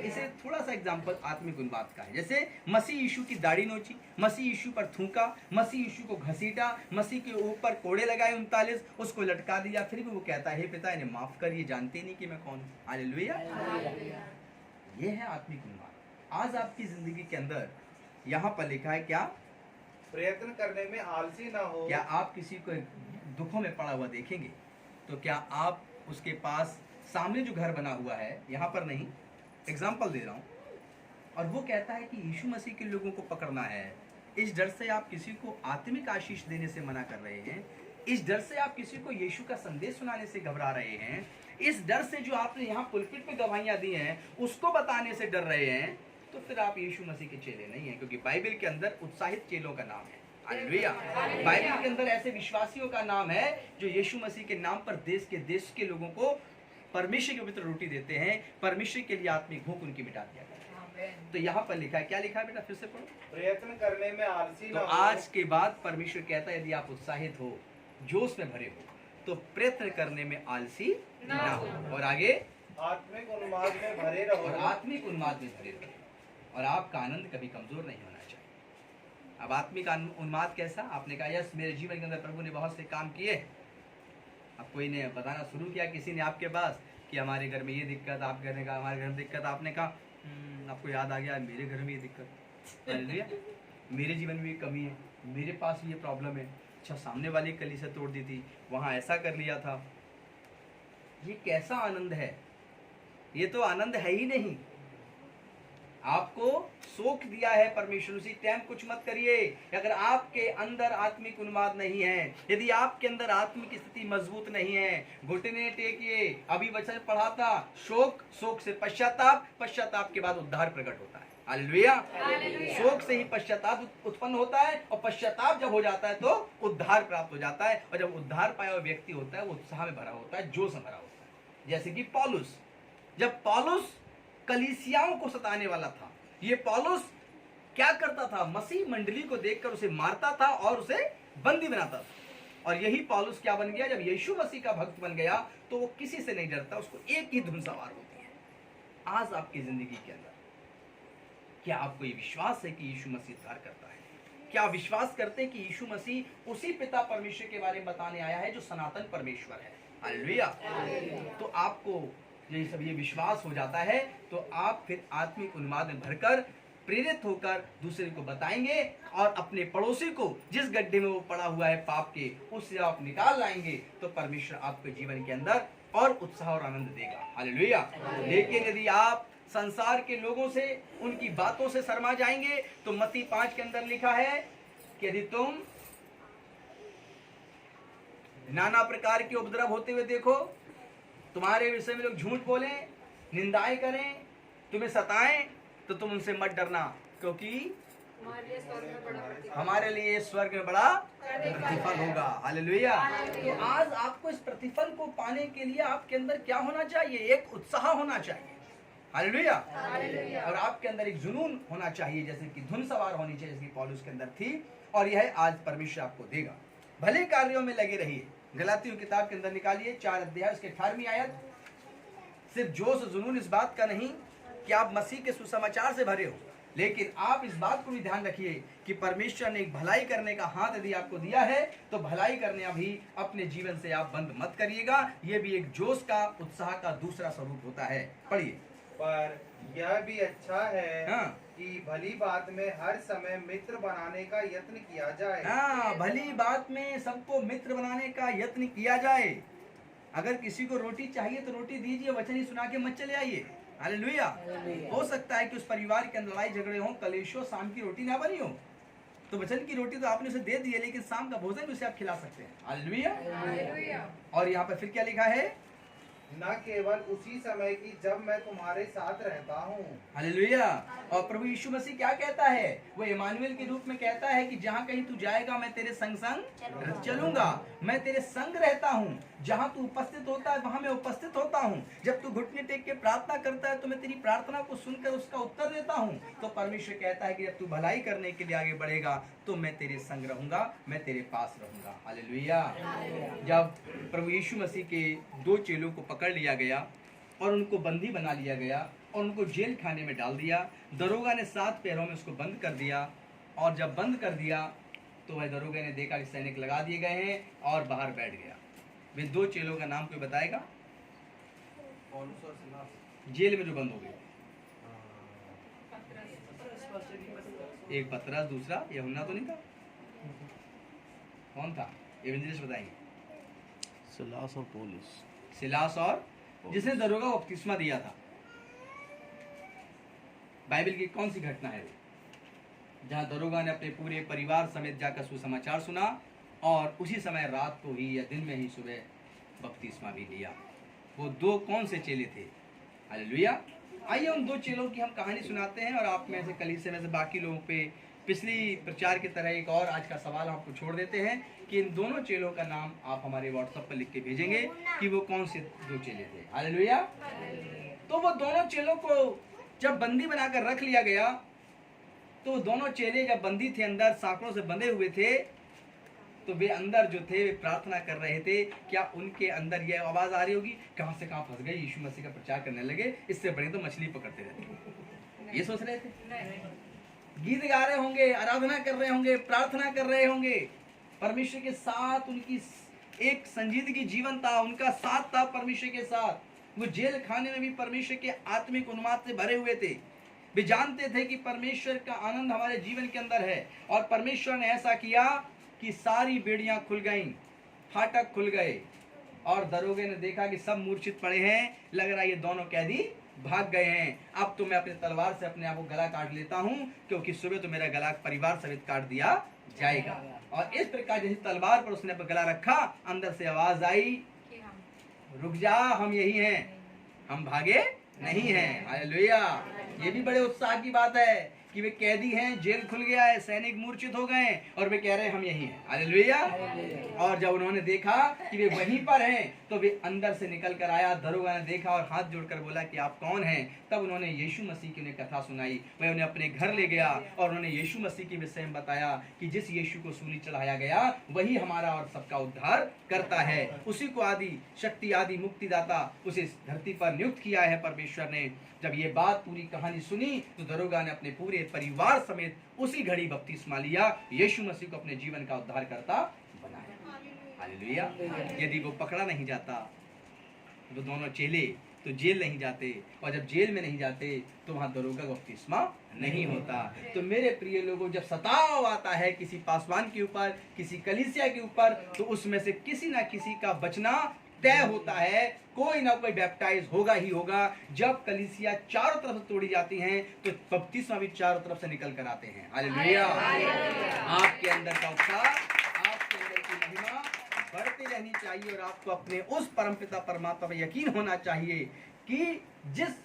[SPEAKER 1] इसे थोड़ा सा एग्जांपल आत्मिक उन्माद का है। जैसे मसीह यीशु की दाढ़ी नोची, मसीह यीशु पर थूका, मसीह यीशु को घसीटा, मसीह के ऊपर कोड़े लगाए 39, उसको लटका दिया, फिर भी वो कहता है हे पिता इन्हें माफ कर, ये जानते नहीं कि मैं कौन हूँ। हालेलुया। ये है आत्मिक उन्माद। आज आपकी जिंदगी के अंदर यहाँ पर लिखा है क्या?
[SPEAKER 2] प्रयत्न करने में आलसी ना हो।
[SPEAKER 1] क्या आप किसी को दुखों में पड़ा हुआ देखेंगे तो क्या आप उसके पास सामने जो घर बना हुआ है, यहाँ पर नहीं, एग्जाम्पल दे रहा हूँ, और वो कहता है कि यीशु मसीह के लोगों को पकड़ना है, इस डर से आप किसी को आत्मिक आशीष देने से मना कर रहे हैं, इस डर से आप किसी को यीशु का संदेश सुनाने से घबरा रहे हैं, इस डर से जो आपने यहाँ पुलपिट पे गवाहियाँ दी हैं उसको बताने से डर रहे हैं, तो फिर आप यीशु मसीह के चेले नहीं हैं। क्योंकि बाइबल के अंदर उत्साहित चेलों का नाम है। हालेलुया। बाइबल के अंदर ऐसे विश्वासियों का नाम है जो यीशु मसीह के नाम पर देश के लोगों को परमेश्वर की पवित्र रोटी देते हैं, परमेश्वर के लिए आत्मिक भूख उनकी मिटा दिया जाता है। तो यहाँ पर लिखा है, क्या लिखा है बेटा, फिर से पढ़ो।
[SPEAKER 2] प्रयत्न करने में आलसी ना
[SPEAKER 1] तो
[SPEAKER 2] हो।
[SPEAKER 1] आज के बाद परमेश्वर कहता है यदि आप उत्साहित हो, जोश में भरे हो, तो प्रयत्न करने में आलसी ना हो। और आगे
[SPEAKER 2] आत्मिक उन्माद में भरे रहो
[SPEAKER 1] और आत्मिक उन्माद में भरे रहो और आपका आनंद कभी कमजोर नहीं होना चाहिए। अब आत्मिक उन्माद कैसा? आपने कहा यस मेरे जीवन के अंदर प्रभु ने बहुत से काम किए। अब कोई ने बताना शुरू किया, किसी ने आपके पास कि हमारे घर में ये दिक्कत, आप घर ने कहा हमारे घर में दिक्कत, आपने कहा आपको याद आ गया मेरे घर में ये दिक्कत, हालेलुया, मेरे जीवन में ये कमी है, मेरे पास ये प्रॉब्लम है। अच्छा, सामने वाली कली से तोड़ दी थी, वहाँ ऐसा कर लिया था। ये कैसा आनंद है? ये तो आनंद है ही नहीं। आपको शोक दिया है परमेश्वर, उसी टाइम कुछ मत करिए। अगर आपके अंदर आत्मिक उन्माद नहीं है, यदि आपके अंदर आत्मिक स्थिति मजबूत नहीं है, घुटने टेकिए। अभी वचन पढ़ा था, शोक, शोक से पश्चाताप, पश्चाताप के बाद उद्धार प्रकट होता है। हालेलुया। शोक से ही पश्चाताप उत्पन्न होता है और पश्चाताप जब हो जाता है तो उद्धार प्राप्त हो जाता है। और जब उद्धार पाया हुआ व्यक्ति होता है वो उत्साह में भरा होता है, जोश में भरा होता है। जैसे कि पौलुस, जब पौलुस कलीसियाओं को सताने वाला था, ये पौलुस क्या करता था? मसीह मंडली को देखकर उसे मारता था और उसे बंदी बनाता था। और यही पौलुस क्या बन गया? जब यीशु मसीह का भक्त बन गया तो वो किसी से नहीं डरता, उसको एक ही धुन सवार होती है। आज आपकी जिंदगी के अंदर क्या आपको ये विश्वास है कि यीशु मसीह उद्धार करता है? क्या आप विश्वास करते हैं कि यीशु मसीह उसी पिता परमेश्वर के बारे में बताने आया है जो सनातन परमेश्वर है? हालेलुया। तो आपको ये विश्वास हो जाता है तो आप फिर आत्मिक उन्माद में भरकर प्रेरित होकर दूसरे को बताएंगे और अपने पड़ोसी को जिस गड्ढे में वो पड़ा हुआ है पाप के, उससे आप निकाल लाएंगे तो परमेश्वर आपके जीवन के अंदर और उत्साह और आनंद देगा। हालेलुया। लेकिन यदि आप संसार के लोगों से, उनकी बातों से शर्मा जाएंगे तो मत्ती 5 के अंदर लिखा है कि यदि तुम नाना प्रकार के उपद्रव होते हुए देखो, तुम्हारे विषय में लोग झूठ बोले, निंदाएं करें, तुम्हें सताएं, तो तुम उनसे मत डरना, क्योंकि हमारे लिए स्वर्ग में बड़ा प्रतिफल होगा। हालेलुया। तो आज आपको इस प्रतिफल को पाने के लिए आपके अंदर क्या होना चाहिए? एक उत्साह होना चाहिए। हालेलुया। और आपके अंदर एक जुनून होना चाहिए, जैसे कि धुन सवार होनी चाहिए, जैसे कि पौलुस के अंदर थी। और यह आज परमेश्वर आपको देगा। भले कार्यों में लगे रहिए। गलातियों किताब के अंदर निकालिए 4 अध्याय उसके 18वीं आयत। सिर्फ जोश जुनून इस बात का नहीं कि आप मसीह के सुसमाचार से भरे हो, लेकिन आप इस बात को भी ध्यान रखिए कि परमेश्वर ने एक भलाई करने का हाथ यदि आपको दिया है तो भलाई करने अभी अपने जीवन से आप बंद मत करिएगा। ये भी एक जोश का, उत्साह का दूसरा स्वरूप होता है। पढ़िए।
[SPEAKER 2] पर यह भी अच्छा है
[SPEAKER 1] हाँ।
[SPEAKER 2] कि भली बात में हर समय मित्र बनाने का यत्न किया जाए।
[SPEAKER 1] हाँ, भली बात में सबको मित्र बनाने का यत्न किया जाए। अगर किसी को रोटी चाहिए तो रोटी दीजिए, वचन ही सुना के मत चले आइए। हालेलुया। हो सकता है कि उस परिवार के अंदर लड़ाई झगड़े हो, कलेश हो, शाम की रोटी ना बनी हो, तो वचन की रोटी तो आपने उसे दे दी है, लेकिन शाम का भोजन भी उसे आप खिला सकते हैं। हालेलुया। और यहाँ पर फिर क्या लिखा है?
[SPEAKER 2] न केवल उसी समय की जब मैं तुम्हारे साथ रहता हूँ।
[SPEAKER 1] हालेलुया। और प्रभु यीशु मसीह क्या कहता है? वो इमानुएल के रूप में कहता है कि जहाँ कहीं तू जाएगा मैं तेरे संग संग चलूंगा, मैं तेरे संग रहता हूँ। जहाँ तू उपस्थित होता है वहाँ मैं उपस्थित होता हूँ। जब तू घुटने टेक के प्रार्थना करता है तो मैं तेरी प्रार्थना को सुनकर उसका उत्तर देता हूँ। तो परमेश्वर कहता है कि जब तू भलाई करने के लिए आगे बढ़ेगा तो मैं तेरे संग रहूंगा, मैं तेरे पास रहूंगा। हालेलुया। जब प्रभु यीशु मसीह के 2 चेलों को पकड़ लिया गया और उनको बंदी बना लिया गया और उनको जेल खाने में डाल दिया, दरोगा ने 7 पैरों में उसको बंद कर दिया। और जब बंद कर दिया तो वह दरोगा ने देखा कि सैनिक लगा दिए गए हैं और बाहर बैठ गया। वे 2 चेलों का नाम कोई बताएगा? जेल में जो बंद हो गए, एक पतरस, दूसरा यूहन्ना तो नहीं था? कौन था? एवेंजलिस्ट बताएंगे।
[SPEAKER 5] सिलास और पौलुस।
[SPEAKER 1] सिलास और जिसने दरोगा को बपतिस्मा दिया था। बाइबल की कौन सी घटना है वो, जहाँ दरोगा ने अपने पूरे परिवार समेत जाकर सुसमाचार सुना और उसी समय रात को ही या दिन में ही सुबह बपतिस्मा भी लिया? वो 2 कौन से चेले थे? हालेलुया। आइए उन 2 चेलों की हम कहानी सुनाते हैं और आप में से कलीसिया में से बाकी लोगों पे पिछली प्रचार की तरह एक और आज का सवाल आपको छोड़ देते हैं कि इन दोनों चेलों का नाम आप हमारे व्हाट्सएप पर लिख के भेजेंगे कि वो कौन से 2 चेले थे। हालेलुया। तो वो दोनों चेलों को जब बंदी बनाकर रख लिया गया तो दोनों चेले जब बंदी थे, अंदर साकड़ों से बंधे हुए थे, तो वे अंदर जो थे वे प्रार्थना कर रहे थे। क्या उनके अंदर यह आवाज आ रही होगी, कहां से कहां फंस गए, यीशु मसीह का प्रचार करने लगे, इससे बड़े तो मछली पकड़ते रहते, ये सोच रहे थे। गीत गा रहे होंगे, आराधना कर रहे होंगे, प्रार्थना कर रहे होंगे, परमेश्वर के साथ उनकी एक संजीदगी जीवन था, उनका साथ था परमेश्वर के साथ। वो जेल खाने में भी परमेश्वर के आत्मिक उन्माद से भरे हुए थे। वे जानते थे कि परमेश्वर का आनंद हमारे जीवन के अंदर है, और परमेश्वर ने ऐसा किया कि सारी बेड़ियां खुल गईं, फाटक खुल गए, और दरोगे ने देखा कि सब मूर्छित पड़े हैं, लग रहा है ये दोनों कैदी भाग गए हैं। अब तो मैं अपने तलवार से अपने आप को गला काट लेता हूं, क्योंकि सुबह तो मेरा गला परिवार समेत काट दिया जाएगा। और इस प्रकार जैसे तलवार पर उसने गला रखा, अंदर से आवाज आई, रुक जा, हम यही हैं, हम भागे नहीं हैं। हालेलुया। ये भी बड़े उत्साह की बात है कि वे कैदी हैं, जेल खुल गया है, सैनिक मूर्छित हो गए, और वे कह रहे हैं हम यही हैं। हालेलुया। और जब उन्होंने देखा कि वे वहीं पर हैं, तो वे अंदर से निकल कर आया, दरोगा ने देखा और हाथ जोड़कर बोला कि आप कौन हैं। तब उन्होंने यीशु मसीह की उन्हें कथा सुनाई। वह उन्हें अपने घर ले गया और उन्होंने यीशु मसीह के विषय में बताया कि जिस यीशु को सूली चढ़ाया गया वही हमारा और सबका उद्धार करता है, उसी को आदि शक्ति आदि मुक्तिदाता उसे इस धरती पर नियुक्त किया है परमेश्वर ने। जब ये बात पूरी कहानी सुनी तो दरोगा ने अपने पूरे परिवार समेत उसी घड़ी बपतिस्मा लिया, यीशु मसीह को अपने जीवन का उद्धारकर्ता बनाया। हालेलुया। यदि वो पकड़ा नहीं जाता, वो दोनों चेले तो जेल नहीं जाते, और जब जेल में नहीं जाते तो वहां दरोगा का बपतिस्मा नहीं होता। तो मेरे प्रिय लोगों, जब सताव आता है किसी पासवान के ऊपर, किसी कलीसिया के ऊपर, तो उसमें से किसी ना किसी का बचना तय होता है। कोई ना कोई बैप्टाइज होगा ही होगा। जब कलीसिया चारों तरफ से तोड़ी जाती हैं तो बपतिस्मा भी चारों तरफ से निकल कर आते हैं। हालेलुया। आपके अंदर का उत्साह, आपके अंदर की महिमा बढ़ती रहनी चाहिए, और आपको अपने उस परमपिता परमात्मा पे यकीन होना चाहिए कि जिस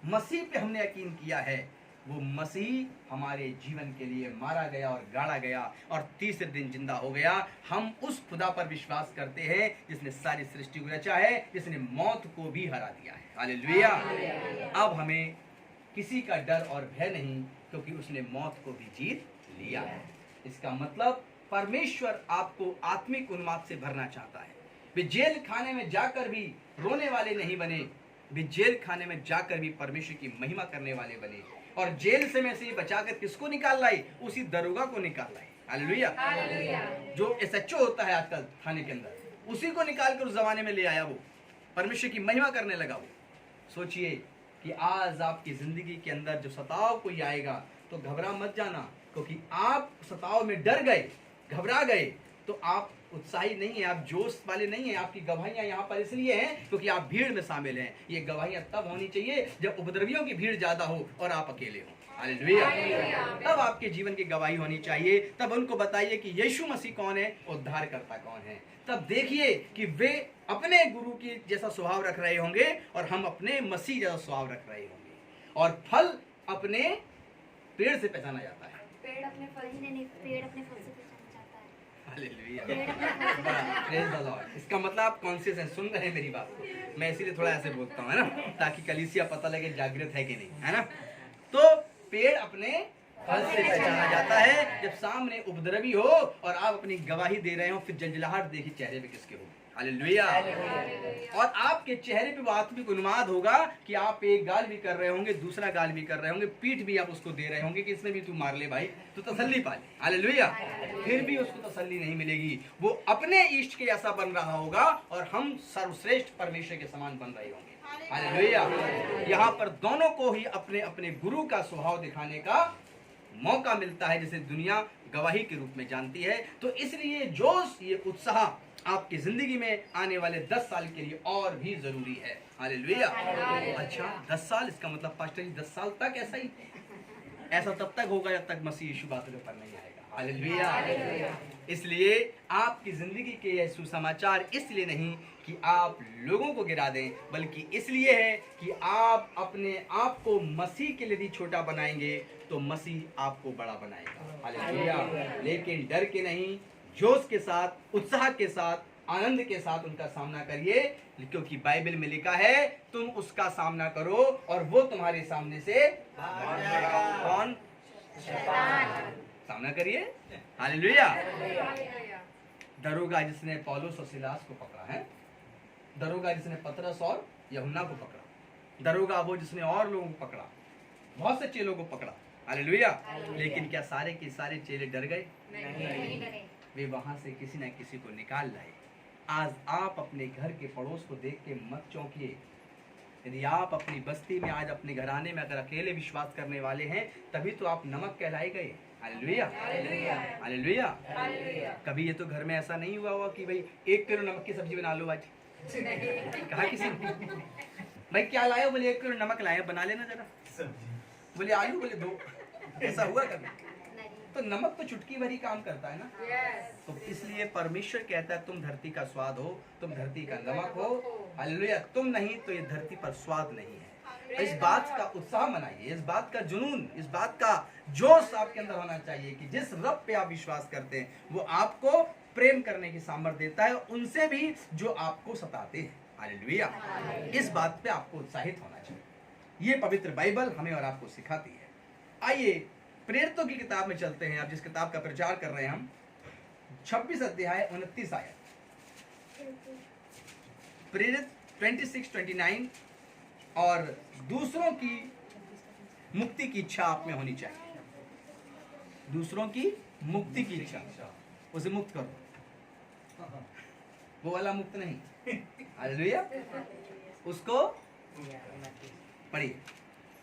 [SPEAKER 1] मसीह पे हमने यकीन किया है वो मसीह हमारे जीवन के लिए मारा गया और गाड़ा गया और तीसरे दिन जिंदा हो गया। हम उस खुदा पर विश्वास करते हैं जिसने सारी सृष्टि को रचा है, जिसने मौत को भी हरा दिया है। हालेलुया। अब हमें किसी का डर और भय नहीं, क्योंकि उसने मौत को भी जीत लिया है। इसका मतलब परमेश्वर आपको आत्मिक उन्माद से भरना चाहता है। वे जेल खाने में जाकर भी रोने वाले नहीं बने, वे जेल खाने में जाकर भी परमेश्वर की महिमा करने वाले बने, और जेल से में से बचाकर किसको निकाल लाई? उसी दरोगा को निकाल लाई। हालेलुया। जो एसएचओ होता है आजकल थाने के अंदर, उसी को निकाल कर उस जमाने में ले आया, वो परमेश्वर की महिमा करने लगा। वो सोचिए कि आज आपकी जिंदगी के अंदर जो सताव कोई आएगा तो घबरा मत जाना, क्योंकि आप सताव में डर गए, घबरा गए, तो आप उत्साही नहीं है, आप जोश वाले नहीं है। आपकी गवाहियां यहाँ पर इसलिए हैं क्योंकि आप भीड़ में शामिल हैं। ये गवाहियां तब होनी चाहिए जब उपद्रवियों की भीड़ ज्यादा हो और आप अकेले हो। हालेलुया। तब आपके जीवन की गवाही होनी चाहिए। तब उनको बताइए कि यीशु मसीह कौन है, उद्धारकर्ता कौन है। तब देखिए कि वे अपने गुरु की जैसा स्वभाव रख रहे होंगे और हम अपने मसीह जैसा स्वभाव रख रहे होंगे, और फल अपने पेड़ से पहचाना जाता है।
[SPEAKER 6] पेड़ अपने फल ही नहीं, पेड़ अपने फल से पहचाना जाता है।
[SPEAKER 1] हालेलुया। Praise the Lord. इसका मतलब आप कॉन्शियस हैं, सुन रहे हैं मेरी बात को। मैं इसीलिए थोड़ा ऐसे बोलता हूँ, है ना, ताकि कलीसिया पता लगे जागृत है कि नहीं, है ना। तो पेड़ अपने फल से पहचाना जाता है। जब सामने उपद्रवी हो और आप अपनी गवाही दे रहे हो, फिर जंजलाहट देखिए चेहरे पे किसके हो। हालेलुया। और आपके चेहरे पे वो आत्मिक उन्माद होगा कि आप एक गाल भी कर रहे होंगे, दूसरा गाल भी कर रहे होंगे, पीठ भी आप उसको दे रहे होंगे कि इसने भी तू मार ले भाई, तो तसल्ली पा ले। हालेलुया। फिर भी उसको तसल्ली नहीं मिलेगी। वो अपने इष्ट के ऐसा बन रहा होगा और हम सर्वश्रेष्ठ परमेश्वर के समान बन रहे होंगे। हालेलुया। यहाँ पर दोनों को ही अपने अपने गुरु का स्वभाव दिखाने का मौका मिलता है, जिसे दुनिया गवाही के रूप में जानती है। तो इसलिए जोश, ये उत्साह आपकी जिंदगी में आने वाले 10 साल के लिए और भी जरूरी है। हालेलुया। अच्छा, 10 साल, इसका मतलब पास्टर जी 10 साल तक ऐसा ही, ऐसा तब तक होगा जब तक मसीह यीशु बातों पर नहीं आएगा। हालेलुया। इसलिए आपकी जिंदगी के ये सुसमाचार इसलिए नहीं कि आप लोगों को गिरा दें, बल्कि इसलिए है कि आप अपने आप को मसीह के लिए यदि छोटा बनाएंगे तो मसीह आपको बड़ा बनाएगा। हालेलुया। लेकिन डर के नहीं, जोश के साथ, उत्साह के साथ, आनंद के साथ उनका सामना करिए, क्योंकि बाइबल में लिखा है तुम उसका सामना करो और वो तुम्हारे सामने से कौन? सामना करिए। हालेलुया। दरोगा जिसने पौलुस और सिलास को पकड़ा है, दरोगा जिसने पतरस और यूहन्ना को पकड़ा, दरोगा वो जिसने और लोगों को पकड़ा, बहुत से चेलों को पकड़ा। हालेलुया। लेकिन क्या सारे के सारे चेले डर गए?
[SPEAKER 6] नहीं डरे।
[SPEAKER 1] वे वहां से किसी न किसी को निकाल लाए। आज आप अपने घर के पड़ोस को देख के मत चौंकिए। यदि आप अपनी बस्ती में, आज अपने घराने में अगर अकेले विश्वास करने वाले हैं, तभी तो आप नमक कहलाए गए। Hallelujah, hallelujah. कभी ये तो घर में ऐसा नहीं हुआ होगा कि भाई 1 किलो नमक की सब्जी बना लो आज। कहा किसी ने, भाई क्या लाए हो? बोले 1 किलो नमक लाए, बना लेना जरा। बोले आलू, बोले 2। ऐसा हुआ कभी?
[SPEAKER 6] नहीं।
[SPEAKER 1] तो नमक तो चुटकी भरी काम करता है ना।
[SPEAKER 4] Yes.
[SPEAKER 1] तो इसलिए परमेश्वर कहता है तुम धरती का स्वाद हो, तुम धरती का नमक हो। हालेलुया। तुम नहीं तो ये धरती पर स्वाद नहीं है। इस बात का उत्साह मनाइए, इस बात का जुनून, इस बात का जोश आपके अंदर होना चाहिए कि जिस रब पे आप विश्वास करते हैं वो आपको प्रेम करने की सामर्थ्य देता है, उनसे भी जो आपको सताते हैं। हालेलुया। इस बात पे आपको उत्साहित होना चाहिए। ये पवित्र बाइबल हमें और आपको सिखाती है। आइए प्रेरितों की किताब में चलते हैं। अब जिस किताब का प्रचार कर रहे हैं हम, 26 अध्याय 29 आयत। प्रेरित 26-29। और दूसरों की मुक्ति की इच्छा आप में होनी चाहिए। दूसरों की मुक्ति की इच्छा, उसे मुक्त करो। वो वाला मुक्त नहीं। हालेलुया। उसको पढ़िए।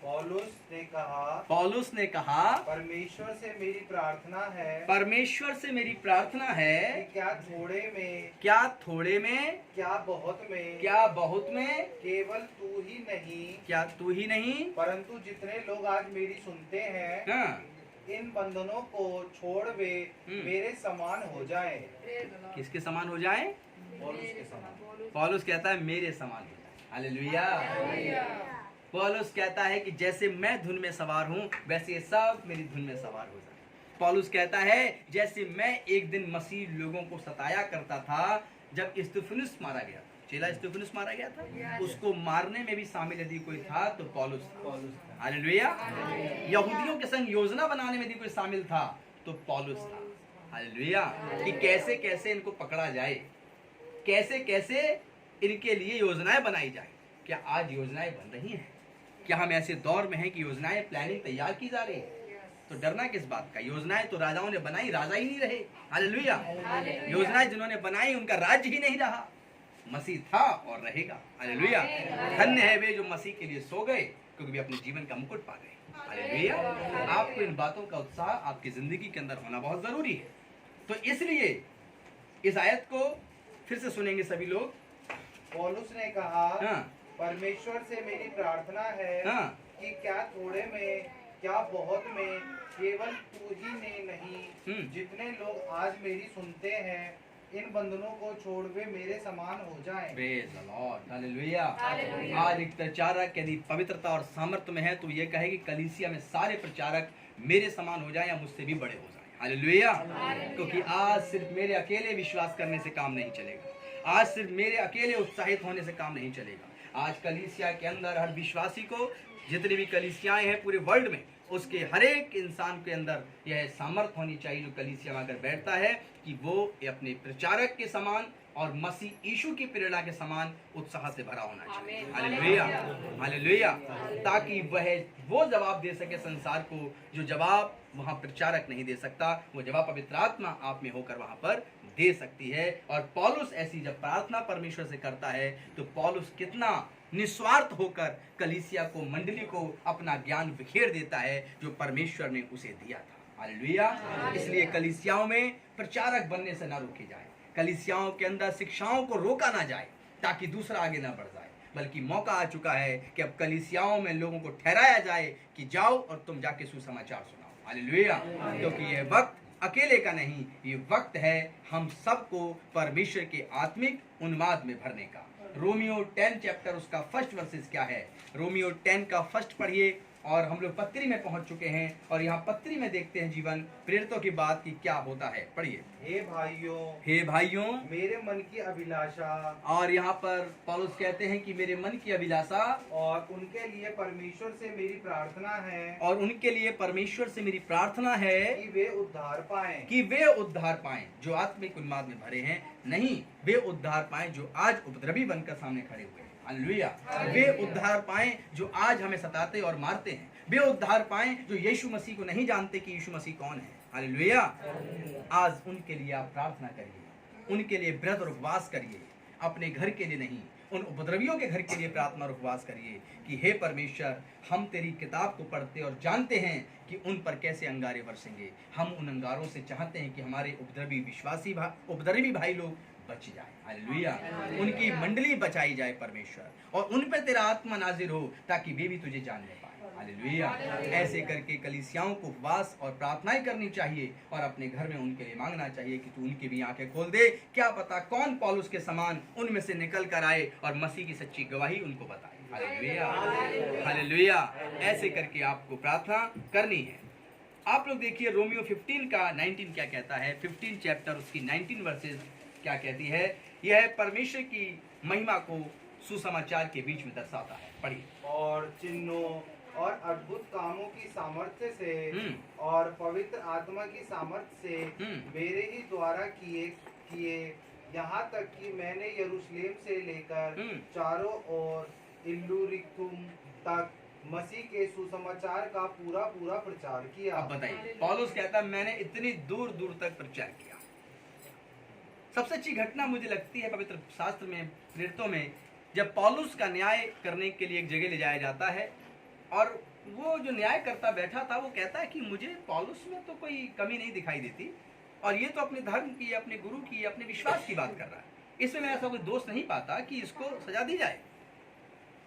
[SPEAKER 1] पौलुस ने कहा
[SPEAKER 2] परमेश्वर से मेरी प्रार्थना है,
[SPEAKER 1] परमेश्वर से मेरी प्रार्थना है
[SPEAKER 2] कि क्या थोड़े में,
[SPEAKER 1] क्या थोड़े में,
[SPEAKER 2] क्या बहुत में,
[SPEAKER 1] क्या बहुत में,
[SPEAKER 2] केवल तू ही नहीं,
[SPEAKER 1] क्या तू ही नहीं,
[SPEAKER 2] परंतु जितने लोग आज मेरी सुनते हैं,
[SPEAKER 1] हाँ,
[SPEAKER 2] इन बंधनों को छोड़ वे मेरे समान हो जाए।
[SPEAKER 1] किसके समान हो जाए?
[SPEAKER 2] पौलुस के समान।
[SPEAKER 1] पौलुस कहता है मेरे समान हो जाए। हालेलुया। पौलुस कहता है कि जैसे मैं धुन में सवार हूँ, वैसे ये सब मेरी धुन में सवार हो जाए। पौलुस कहता है जैसे मैं एक दिन मसीह लोगों को सताया करता था, जब स्तिफनुस मारा गया, चेला स्तिफनुस मारा गया था, उसको मारने में भी शामिल यदि कोई था तो पौलुस था। हालेलुया। यहूदियों के संग योजना बनाने में यदि कोई शामिल था तो पौलुस था। हालेलुया। कि कैसे कैसे इनको पकड़ा जाए, कैसे कैसे इनके लिए योजनाएं बनाई जाए। क्या आज योजनाएं बन रही हैं? क्या हम ऐसे दौर में हैं कि योजनाएं, प्लानिंग तैयार की जा रही है? तो डरना किस बात का? योजनाएं तो राजाओं ने बनाई, राजा ही नहीं रहे। हालेलुया। योजनाएं जिन्होंने बनाई उनका राज्य ही नहीं रहा। मसीह था और रहेगा। हालेलुया। धन्य है वे जो मसीह के लिए सो गए, क्योंकि वे अपने जीवन का मुकुट पा गए। हालेलुया। आपको इन बातों का उत्साह आपकी जिंदगी के अंदर होना बहुत जरूरी है। तो इसलिए इस आयत को फिर से सुनेंगे सभी लोग।
[SPEAKER 2] पौलुस ने कहा,
[SPEAKER 1] हाँ,
[SPEAKER 2] परमेश्वर से मेरी प्रार्थना है,
[SPEAKER 1] हाँ,
[SPEAKER 2] कि क्या थोड़े में, क्या बहुत में, केवल तू ही ने नहीं, जितने लोग आज मेरी सुनते हैं, इन बंधनों को छोड़ वे मेरे समान हो जाएं।
[SPEAKER 1] Praise the Lord. हालेलुया। आज एक प्रचारक यदि पवित्रता और सामर्थ्य में है तो ये कहे कि कलीसिया में सारे प्रचारक मेरे समान हो जाएं या मुझसे भी बड़े हो जाएं। हालेलुया। क्योंकि आज सिर्फ मेरे अकेले विश्वास करने से काम नहीं चलेगा। आज सिर्फ मेरे अकेले उत्साहित होने से काम नहीं चलेगा। आज कलीसिया के अंदर हर विश्वासी को, जितनी भी कलीसियाएं हैं पूरे वर्ल्ड में, उसके हर एक इंसान के अंदर यह सामर्थ्य होनी चाहिए जो कलीसिया में आकर बैठता है कि वो अपने प्रचारक के समान और मसीह यीशु की प्रेरणा के समान उत्साह से भरा होना चाहिए। Hallelujah, hallelujah. ताकि वह वो जवाब दे सके संसार को जो जवाब वहाँ प्रचारक नहीं दे सकता, वो जवाब पवित्र आत्मा आप में होकर वहाँ पर दे सकती है। और पौलुस ऐसी जब प्रार्थना परमेश्वर से करता है तो पौलुस कितना निस्वार्थ होकर कलीसिया को, मंडली को अपना ज्ञान बिखेर देता है जो परमेश्वर ने उसे दिया था। हालेलुया। इसलिए कलीसियाओं में प्रचारक बनने से ना रोके जाए, कलीसियाओं के अंदर शिक्षाओं को रोका ना जाए ताकि दूसरा आगे ना बढ़ जाए, बल्कि मौका आ चुका है कि अब कलीसियाओं में लोगों को ठहराया जाए कि जाओ और तुम जाके सुसमाचार सुनाओ। हालेलुया। क्योंकि यह वक्त अकेले का नहीं, ये वक्त है हम सबको परमेश्वर के आत्मिक उन्माद में भरने का। रोमियो 10 चैप्टर उसका फर्स्ट वर्सेस क्या है? रोमियो 10 का फर्स्ट पढ़िए और हम लोग पत्री में पहुंच चुके हैं और यहाँ पत्री में देखते हैं जीवन प्रेरितों की बात की क्या होता है। पढ़िए। हे भाइयों
[SPEAKER 2] मेरे मन की अभिलाषा,
[SPEAKER 1] और यहाँ पर पौलुस कहते हैं कि मेरे मन की अभिलाषा
[SPEAKER 2] और उनके लिए परमेश्वर से मेरी प्रार्थना है,
[SPEAKER 1] और उनके लिए परमेश्वर से मेरी प्रार्थना है
[SPEAKER 2] कि वे उद्धार पाएं।
[SPEAKER 1] कि वे उद्धार पाएं जो आत्मिक उन्माद में भरे हैं, नहीं वे उद्धार पाएं जो आज उपद्रवी बनकर सामने खड़े हुए हैं। हालेलुया। वे उद्धार पाएं जो आज हमें सताते और मारते हैं। वे उद्धार पाएं जो यीशु मसीह को नहीं जानते कि यीशु मसीह कौन है। हालेलुया। आज उनके लिए आप प्रार्थना करिए, उनके लिए व्रत और उपवास करिए, अपने घर के लिए नहीं, उन उपद्रवियों के घर के लिए प्रार्थना और उपवास करिए कि हे परमेश्वर, हम तेरी किताब को पढ़ते और जानते हैं कि उन पर कैसे अंगारे बरसेंगे। हम उन अंगारों से चाहते हैं कि हमारे उपद्रवी भाई लोग बच जाए। हालेलुया। उनकी मंडली बचाई जाए परमेश्वर, और उन पे तेरा आत्मा नाजिर हो ताकि वे भी तुझे जानने पाए। हालेलुया। ऐसे करके कलीसियाओं को उपवास और प्रार्थनाएं करनी चाहिए और अपने घर में उनके लिए मांगना चाहिए कि तू उनकी भी आंखें खोल दे। क्या पता कौन पौलुस के समान उनमें से निकल कर आए और मसीह की सच्ची गवाही उनको बताए। हालेलुया। हालेलुया। ऐसे करके आपको प्रार्थना करनी है। आप लोग देखिए रोमियो 15 का 19 क्या कहता है। 15 चैप्टर उसकी 19 वर्सेस क्या कहती है। यह परमेश्वर की महिमा को सुसमाचार के बीच में दर्शाता है। पढ़िए।
[SPEAKER 2] और चिन्हों और अद्भुत कामों की सामर्थ्य से और पवित्र आत्मा की सामर्थ्य से मेरे ही द्वारा किए यहाँ तक कि मैंने यरूशलेम से लेकर चारों ओर इल्लुरिकुम तक मसीह के सुसमाचार का पूरा प्रचार किया।
[SPEAKER 1] अब बताइए, पौलुस कहता है मैंने इतनी दूर दूर तक प्रचार किया। सबसे अच्छी घटना मुझे लगती है पवित्र शास्त्र में, प्रेरितों में, जब पौलुस का न्याय करने के लिए एक जगह ले जाया जाता है और वो जो न्याय करता बैठा था वो कहता है कि मुझे पौलुस में तो कोई कमी नहीं दिखाई देती, और ये तो अपने धर्म की, अपने गुरु की, अपने विश्वास की बात कर रहा है, इसमें मैं ऐसा कोई दोष नहीं पाता कि इसको सजा दी जाए।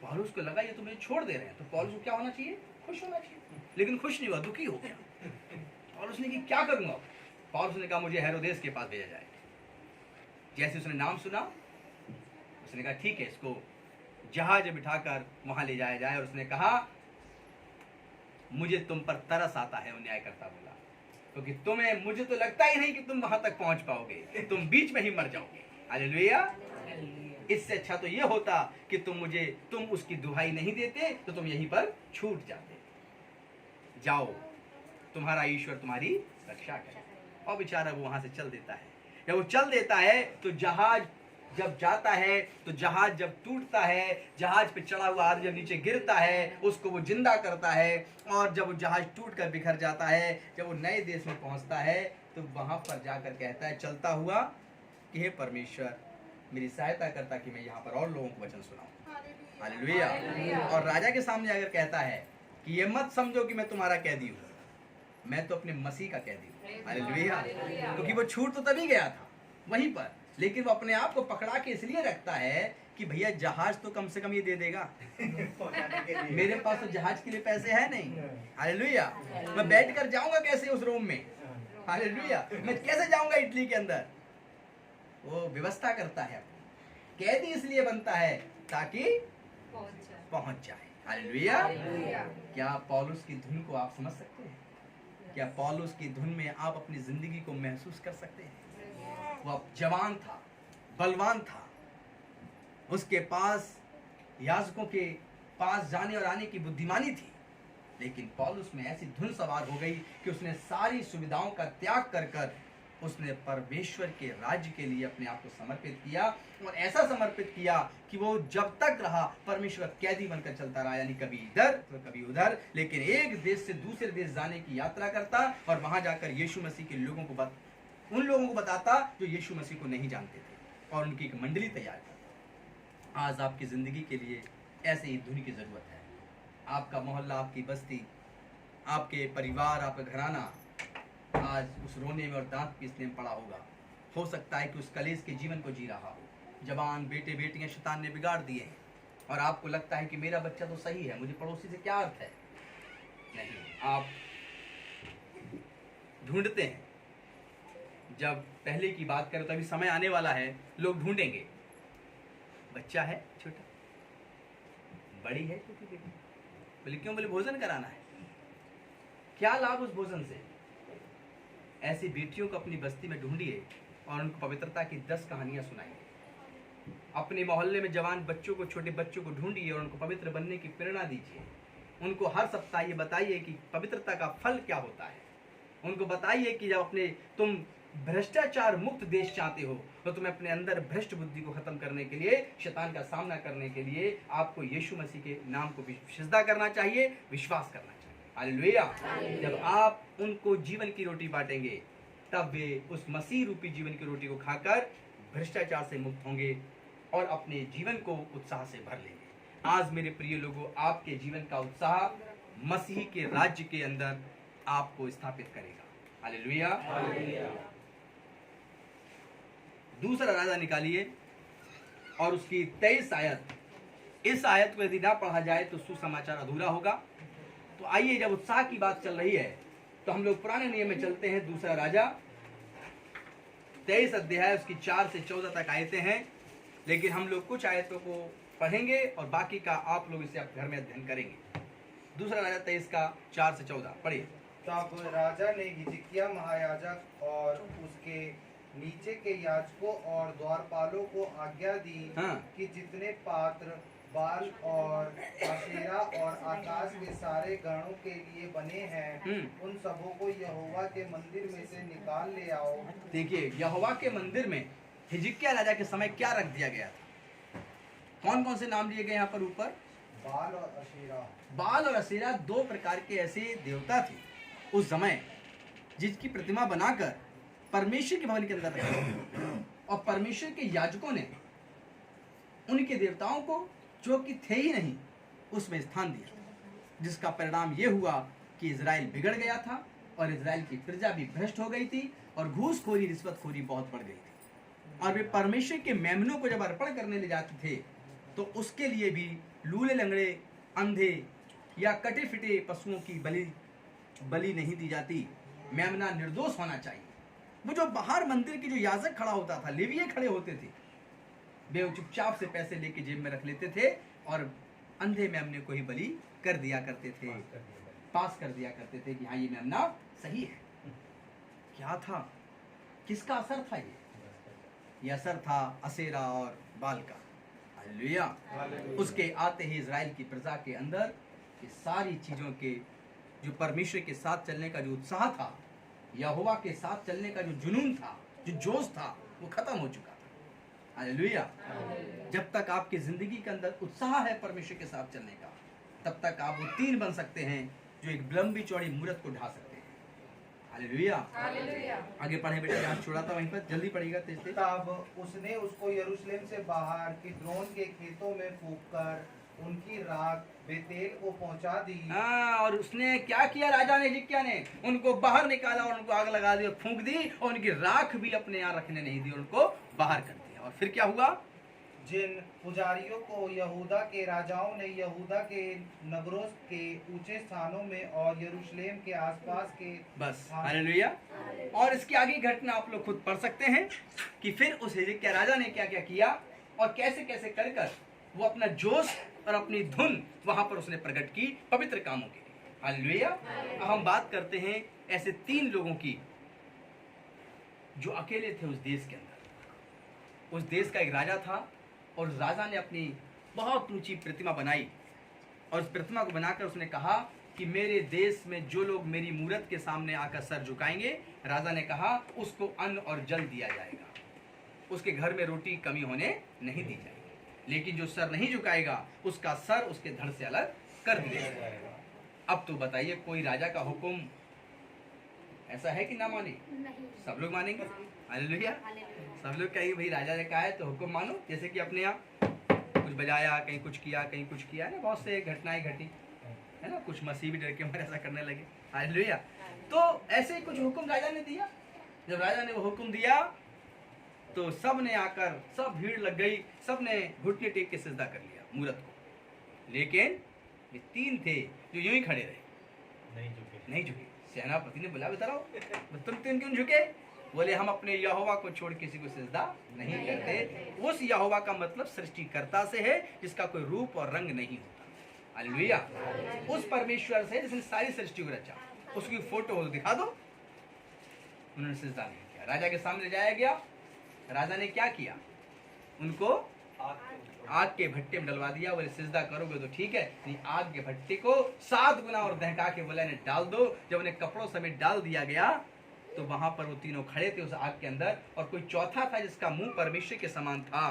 [SPEAKER 1] पौलुस को लगा ये तो मुझे छोड़ दे रहे हैं, तो पौलुस को क्या होना चाहिए? खुश होना चाहिए। लेकिन खुश नहीं हुआ, दुखी हो गया। पौलुस ने कि क्या करूंगा? पौलुस ने कहा मुझे हेरोदेस के पास भेजा जाए। जैसे उसने नाम सुना, उसने कहा ठीक है, इसको जहाज बिठाकर वहां ले जाया जाए। और उसने कहा मुझे तुम पर तरस आता है, वो न्यायकर्ता बोला, क्योंकि मुझे तो लगता ही नहीं कि तुम वहां तक पहुंच पाओगे, तुम बीच में ही मर जाओगे। हालेलुया। इससे अच्छा तो ये होता कि तुम उसकी दुहाई नहीं देते, तो तुम यहीं पर छूट जाते। जाओ, तुम्हारा ईश्वर तुम्हारी रक्षा करे। और बेचारा वो वहां से चल देता है। जब वो चल देता है तो जहाज जब जाता है, तो जहाज जब टूटता है, जहाज पे चढ़ा हुआ आदमी जब नीचे गिरता है, उसको वो जिंदा करता है। और जब वो जहाज टूट कर बिखर जाता है, जब वो नए देश में पहुंचता है, तो वहां पर जाकर कहता है चलता हुआ कि हे परमेश्वर मेरी सहायता करता कि मैं यहाँ पर और लोगों को वचन सुनाऊं। हालेलुया। और राजा के सामने अगर कहता है कि ये मत समझो कि मैं तुम्हारा कैदी हूँ, मैं तो अपने मसीह का कैदी हूँ। हालेलुया। क्योंकि वो छूट तो तभी गया था वहीं पर, लेकिन वो अपने आप को पकड़ा के इसलिए रखता है कि भैया जहाज तो कम से कम ये दे देगा। मेरे पास तो जहाज के लिए पैसे है नहीं। हालेलुया। मैं बैठ कर जाऊंगा कैसे उस रोम में? हालेलुया। मैं कैसे जाऊंगा इटली के अंदर? वो व्यवस्था करता है। कैदी इसलिए बनता है ताकि पहुंच जाए। हालेलुया। क्या पौलुस की धुन को आप समझ सकते हैं? क्या पौलुस की धुन में आप अपनी जिंदगी को महसूस कर सकते हैं? वो जवान था, बलवान था, उसके पास याजकों के पास जाने और आने की बुद्धिमानी थी, लेकिन पौलुस में ऐसी धुन सवार हो गई कि उसने सारी सुविधाओं का त्याग कर उसने परमेश्वर के राज्य के लिए अपने आप को समर्पित किया। और ऐसा समर्पित किया कि वो जब तक रहा परमेश्वर कैदी बनकर चलता रहा, यानी कभी इधर तो कभी उधर, लेकिन एक देश से दूसरे देश जाने की यात्रा करता और वहां जाकर यीशु मसीह के लोगों को उन लोगों को बताता जो यीशु मसीह को नहीं जानते थे, और उनकी एक मंडली तैयार करता। आज आपकी जिंदगी के लिए ऐसे ही धुन की जरूरत है। आपका मोहल्ला, आपकी बस्ती, आपके परिवार, आपका घराना आज उस रोने में और दांत पीसने में पड़ा होगा। हो सकता है कि उस कलेश के जीवन को जी रहा हो। जवान बेटे बेटियां शैतान ने बिगाड़ दिए हैं, और आपको लगता है कि मेरा बच्चा तो सही है, मुझे पड़ोसी से क्या अर्थ है? नहीं, आप ढूंढते हैं। जब पहले की बात करें तो अभी समय आने वाला है, लोग ढूंढेंगे। बच्चा है छोटा, बड़ी है छोटी बेटी, बोले क्यों? बोले भोजन कराना है। क्या लाभ उस भोजन से? ऐसी बेटियों को अपनी बस्ती में ढूंढिए और उनको पवित्रता की 10 कहानियां सुनाइए। अपने मोहल्ले में जवान बच्चों को, छोटे बच्चों को ढूंढिए और उनको पवित्र बनने की प्रेरणा दीजिए। उनको हर सप्ताह ये बताइए कि पवित्रता का फल क्या होता है। उनको बताइए कि जब तुम भ्रष्टाचार मुक्त देश चाहते हो तो तुम्हें अपने अंदर भ्रष्ट बुद्धि को खत्म करने के लिए, शैतान का सामना करने के लिए आपको यीशु मसीह के नाम को सिजदा करना चाहिए, विश्वास करना चाहिए। हालेलुया। जब आप उनको जीवन की रोटी बांटेंगे तब वे उस मसीह रूपी जीवन की रोटी को खाकर भ्रष्टाचार से मुक्त होंगे और अपने जीवन को उत्साह से भर लेंगे। आज मेरे प्रिय लोगों, आपके जीवन का उत्साह मसीह के राज्य के अंदर आपको स्थापित करेगा। हालेलुया। दूसरा राजा निकालिए और उसकी 23 आयत। इस आयत को यदि ना पढ़ा जाए तो सुसमाचार अधूरा होगा। तो आइए, जब उत्साह की बात चल रही है तो हम लोग पुराने नियम में चलते हैं। दूसरा राजा 23 अध्याय, उसकी 4 से 14 तक आयतें हैं, लेकिन हम लोग कुछ आयतों को पढ़ेंगे और बाकी का आप लोग इसे आप घर में अध्ययन करेंगे। दूसरा राजा 23 का 4 से 14 पढ़िए।
[SPEAKER 2] तब राजा ने हिजकिय्याह महायाजक और उसके नीचे के याजकों और द्वारपालों को आज्ञा दी कि जितने पात्र बाल और अशेरा और आकाश के सारे गणों के लिए बने हैं उन सबों को यहोवा के मंदिर में से निकाल ले आओ।
[SPEAKER 1] देखिए, यहोवा के मंदिर में हिजकिय्याह राजा के समय क्या रख दिया गया था? कौन कौन से नाम लिए गए यहाँ पर ऊपर?
[SPEAKER 2] बाल और अशेरा।
[SPEAKER 1] बाल और अशेरा 2 प्रकार के ऐसे देवता थे उस समय, जिसकी प्रतिमा बनाकर परमेश्वर के भवन के अंदर रखा और परमेश्वर के याजकों ने उनके देवताओं को, जो कि थे ही नहीं, उसमें स्थान दिया, जिसका परिणाम यह हुआ कि इजराइल बिगड़ गया था और इजराइल की प्रजा भी भ्रष्ट हो गई थी और घूसखोरी, रिश्वतखोरी बहुत बढ़ गई थी। और वे परमेश्वर के मेमनों को जब अर्पण करने ले जाते थे तो उसके लिए भी लूले लंगड़े, अंधे या कटे फिटे पशुओं की बलि नहीं दी जाती। मेमना निर्दोष होना चाहिए। वो जो बाहर मंदिर के जो याजक खड़ा होता था, लेविये खड़े होते थे, वे चुपचाप से पैसे लेके जेब में रख लेते थे और अंधे मेमने को ही बलि कर दिया करते थे, पास कर दिया करते थे कि हाँ ये मेमना सही है। क्या था? किसका असर था? ये असर था अशेरा और बाल का। हालेलुया। उसके आते ही इजराइल की प्रजा के अंदर ये सारी चीजों के, जो परमेश्वर के साथ चलने का जो उत्साह था, यहोवा के साथ चलने का जो जुनून था, जो जोश था, वो खत्म हो चुका था। हालेलुया। जब तक आपकी जिंदगी के अंदर उत्साह है परमेश्वर के साथ चलने का, तब तक आप वो 3 बन सकते हैं जो एक लंबी चौड़ी मूरत को ढा सकते हैं। हालेलुया। आगे पढ़े बेटा, जहाँ छोड़ा था वहीं पर, जल्दी पढ़िएगा तेज तेज।
[SPEAKER 2] तब उसने उसको यरूशलेम से बाहर किद्रोन के खेतों में फूंककर उनकी राख बेतेल को पहुंचा दी।
[SPEAKER 1] और उसने क्या किया? राजा ने, हिजकिय्याह ने उनको बाहर निकाला और उनको आग लगा दी और फूंक दी और उनकी राख भी अपने यहाँ रखने नहीं दी, उनको बाहर कर दिया। और फिर क्या हुआ?
[SPEAKER 2] जिन पुजारियों को यहूदा के राजाओं ने यहूदा के नगरों के ऊंचे स्थानों में और यरूशलेम के आसपास के, बस
[SPEAKER 1] हालेलुया। और इसकी आगे घटना आप लोग खुद पढ़ सकते हैं कि फिर उस हिजकिय्याह राजा ने क्या क्या किया और कैसे कैसे कर वो अपना जोश और अपनी धुन वहां पर उसने प्रकट की पवित्र कामों के लिए। हालेलुया। अब हम बात करते हैं ऐसे 3 लोगों की जो अकेले थे उस देश के अंदर। उस देश का एक राजा था और उस राजा ने अपनी बहुत ऊंची प्रतिमा बनाई और उस प्रतिमा को बनाकर उसने कहा कि मेरे देश में जो लोग मेरी मूरत के सामने आकर सर झुकाएंगे, राजा ने कहा उसको अन्न और जल दिया जाएगा, उसके घर में रोटी कमी होने नहीं दी जाएगी। लेकिन जो सर नहीं झुकाएगा उसका सर उसके धड़ से अलग कर दिया जाएगा। अब तो बताइए, कोई राजा का हुक्म ऐसा है कि ना माने?
[SPEAKER 6] नहीं।
[SPEAKER 1] सब लोग मानेंगे। हालेलुया। सब लोग कहेंगे भाई राजा ने कहा है तो हुक्म मानो। जैसे कि अपने यहाँ कुछ बजाया, कहीं कुछ किया, कहीं कुछ किया ना, बहुत से घटनाएं घटी है ना। कुछ मसीह भी डर के हमारे ऐसा करने लगे। हालेलुया। तो ऐसे ही कुछ हुक्म राजा ने दिया। जब राजा ने वो हुक्म दिया तो सब ने आकर, सब भीड़ लग गई, सब ने घुटने टेक के सिजदा कर लिया मूरत को। लेकिन ये 3 थे जो यूं ही खड़े रहे, नहीं झुके। सेनापति ने बोला, बताओ तुम 3 क्यों झुके? बोले हम अपने यहोवा को छोड़ किसी को सिजदा नहीं करते। उस यहोवा का मतलब सृष्टिकर्ता से है जिसका कोई रूप और रंग नहीं होता। हालेलुया। उस परमेश्वर से जिसने सारी सृष्टि को रचा, उसकी फोटो हो दिखा दो। उन्होंने सिजदा नहीं किया। राजा के सामने जाया गया, राजा ने क्या किया? उनको आग के भट्टे में डलवा दिया। बोले सिजदा करोगे तो ठीक है, नहीं आग के भट्टे को 7 गुना और दहका के बोला इन्हें डाल दो। जब उन्हें कपड़ों समेत डाल दिया गया तो वहां पर वो तीनों खड़े थे उस आग के अंदर, और कोई चौथा था जिसका मुंह परमेश्वर के समान था,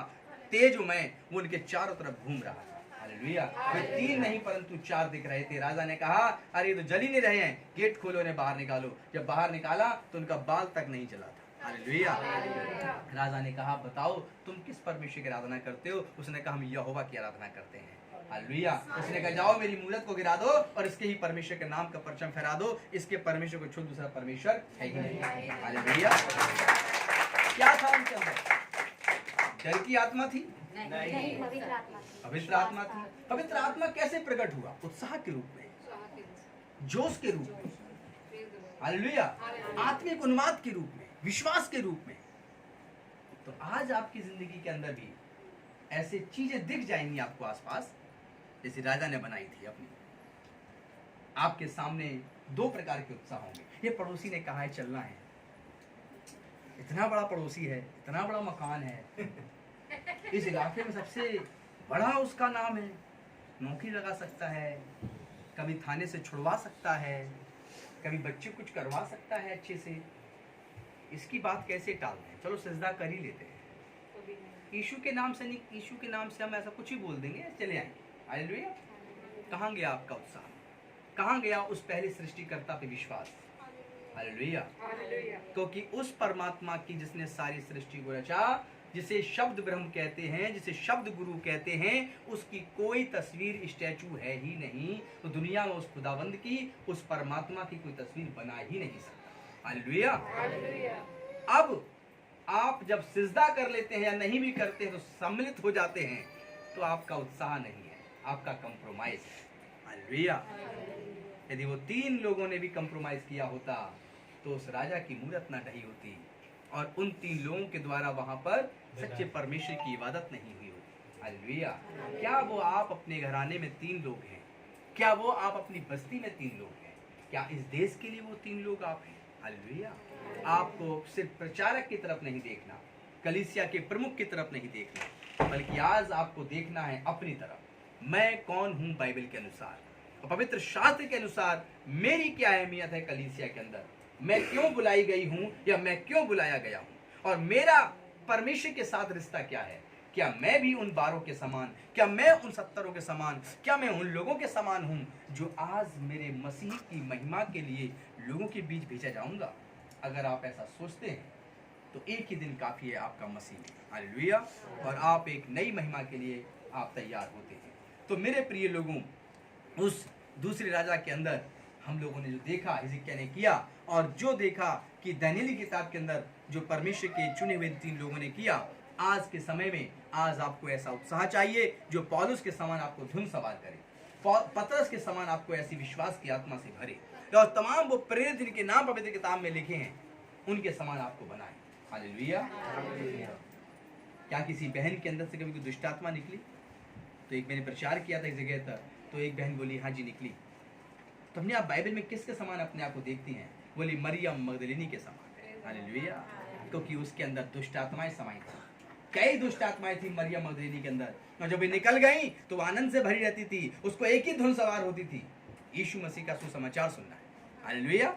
[SPEAKER 1] तेजमय, वो उनके चारों तरफ घूम रहा था। हालेलुया। वे 3 नहीं परंतु 4 दिख रहे थे। राजा ने कहा अरे ये तो जल ही नहीं रहे हैं, गेट खोलो, इन्हें बाहर निकालो। जब बाहर निकाला तो उनका बाल तक नहीं जला था। हालेलुया। राजा ने कहा बताओ तुम किस परमेश्वर की आराधना करते हो? उसने कहा हम यहोवा की आराधना करते हैं। हालेलुया। उसने कहा जाओ मेरी मूरत को गिरा दो और इसके ही परमेश्वर के नाम का परचम फहरा दो, इसके परमेश्वर को छोड़ दूसरा परमेश्वर है ही नहीं। हालेलुया। क्या था उनके अंदर? डर की आत्मा थी?
[SPEAKER 6] नहीं, पवित्र आत्मा थी।
[SPEAKER 1] पवित्र आत्मा थी। पवित्र आत्मा कैसे प्रकट हुआ? उत्साह के रूप में, जोश के रूप में। हालेलुया। आत्मिक उन्माद के रूप में, विश्वास के रूप में। तो आज आपकी जिंदगी के अंदर भी ऐसे चीजें दिख जाएंगी आपको आसपास, जैसे राजा ने बनाई थी अपनी। आपके सामने 2 प्रकार के उत्साह होंगे। ये पड़ोसी ने कहा है चलना है, इतना बड़ा पड़ोसी है, इतना बड़ा मकान है, इस इलाके में सबसे बड़ा उसका नाम है, नौकरी लगा सकता है, कभी थाने से छुड़वा सकता है, कभी बच्चे कुछ करवा सकता है अच्छे से। इसकी बात कैसे टाल दें? चलो सजदा कर ही लेते हैं, यीशु के नाम से नहीं, यीशु के नाम से हम ऐसा कुछ ही बोल देंगे, चले आएंगे। हालेलुया। कहाँ गया आपका उत्साह? कहाँ गया उस पहले सृष्टिकर्ता पे विश्वास? हालेलुया। क्योंकि उस परमात्मा की जिसने सारी सृष्टि को रचा, जिसे शब्द ब्रह्म कहते हैं, जिसे शब्द गुरु कहते हैं, उसकी कोई तस्वीर स्टैचू है ही नहीं। तो दुनिया में उस खुदावंद की, उस परमात्मा की कोई तस्वीर बना ही नहीं सकता। हालेलुया। अब आप जब सिजदा कर लेते हैं या नहीं भी करते हैं तो सम्मिलित हो जाते हैं, तो आपका उत्साह नहीं है, आपका कंप्रोमाइज है। हालेलुया। यदि वो 3 लोगों ने भी कंप्रोमाइज किया होता तो उस राजा की मूरत ना ढही होती और उन 3 लोगों के द्वारा वहां पर सच्चे परमेश्वर की इबादत नहीं हुई होती। हालेलुया। क्या वो आप अपने घराने में 3 लोग हैं? क्या वो आप अपनी बस्ती में 3 लोग हैं? क्या इस देश के लिए वो 3 लोग आप हैं? हालेलुया। आपको सिर्फ प्रचारक की तरफ नहीं देखना, कलीसिया के प्रमुख की तरफ नहीं देखना, बल्कि आज आपको देखना है अपनी तरफ। मैं कौन हूं बाइबल के अनुसार, पवित्र शास्त्र के अनुसार मेरी क्या अहमियत है कलीसिया के अंदर? मैं क्यों बुलाई गई हूं या मैं क्यों बुलाया गया हूं? और मेरा परमेश्वर के साथ रिश्ता क्या है? क्या मैं भी उन 12 के समान, क्या मैं उन 70 के समान, क्या मैं उन लोगों के समान हूं जो आज मेरे मसीह की महिमा के लिए लोगों के बीच भेजा जाऊंगा? अगर आप ऐसा सोचते हैं तो एक ही दिन काफी है आपका मसीह में। हालेलुया। और आप एक नई महिमा के लिए आप तैयार होते हैं। तो मेरे प्रिय लोगों, उस दूसरे राजा के अंदर हम लोगों ने जो देखा, हिजकिय्याह ने किया, और जो देखा कि दानियेल की किताब के अंदर जो परमेश्वर के चुने हुए 3 लोगों ने किया, आज के समय में आज आपको ऐसा उत्साह चाहिए जो पौलुस के समान आपको धुन सवार करे, पतरस के समान आपको ऐसी विश्वास की आत्मा से भरे, और तमाम वो प्रेरित जिनके नाम पवित्र किताब में लिखे हैं उनके समान आपको बनाए। हालेलुया। क्या किसी बहन के अंदर से कभी कोई दुष्ट आत्मा निकली? तो एक मैंने प्रचार किया था एक जगह तक, तो एक बहन बोली हाँ जी निकली। तो हमने आप बाइबल में किसके समान अपने आप को देखती हैं? बोली मरियम मगदलिनी के समान। हालेलुया। क्योंकि उसके अंदर दुष्ट आत्माएं समाई थी, कई दुष्ट आत्माएं थी मरियम मगदलिनी के अंदर, और जब ये निकल गई तो आनंद से भरी रहती थी, उसको एक ही धुन सवार होती थी, यीशु मसीह का सुसमाचार सुनना है। हालेलुया।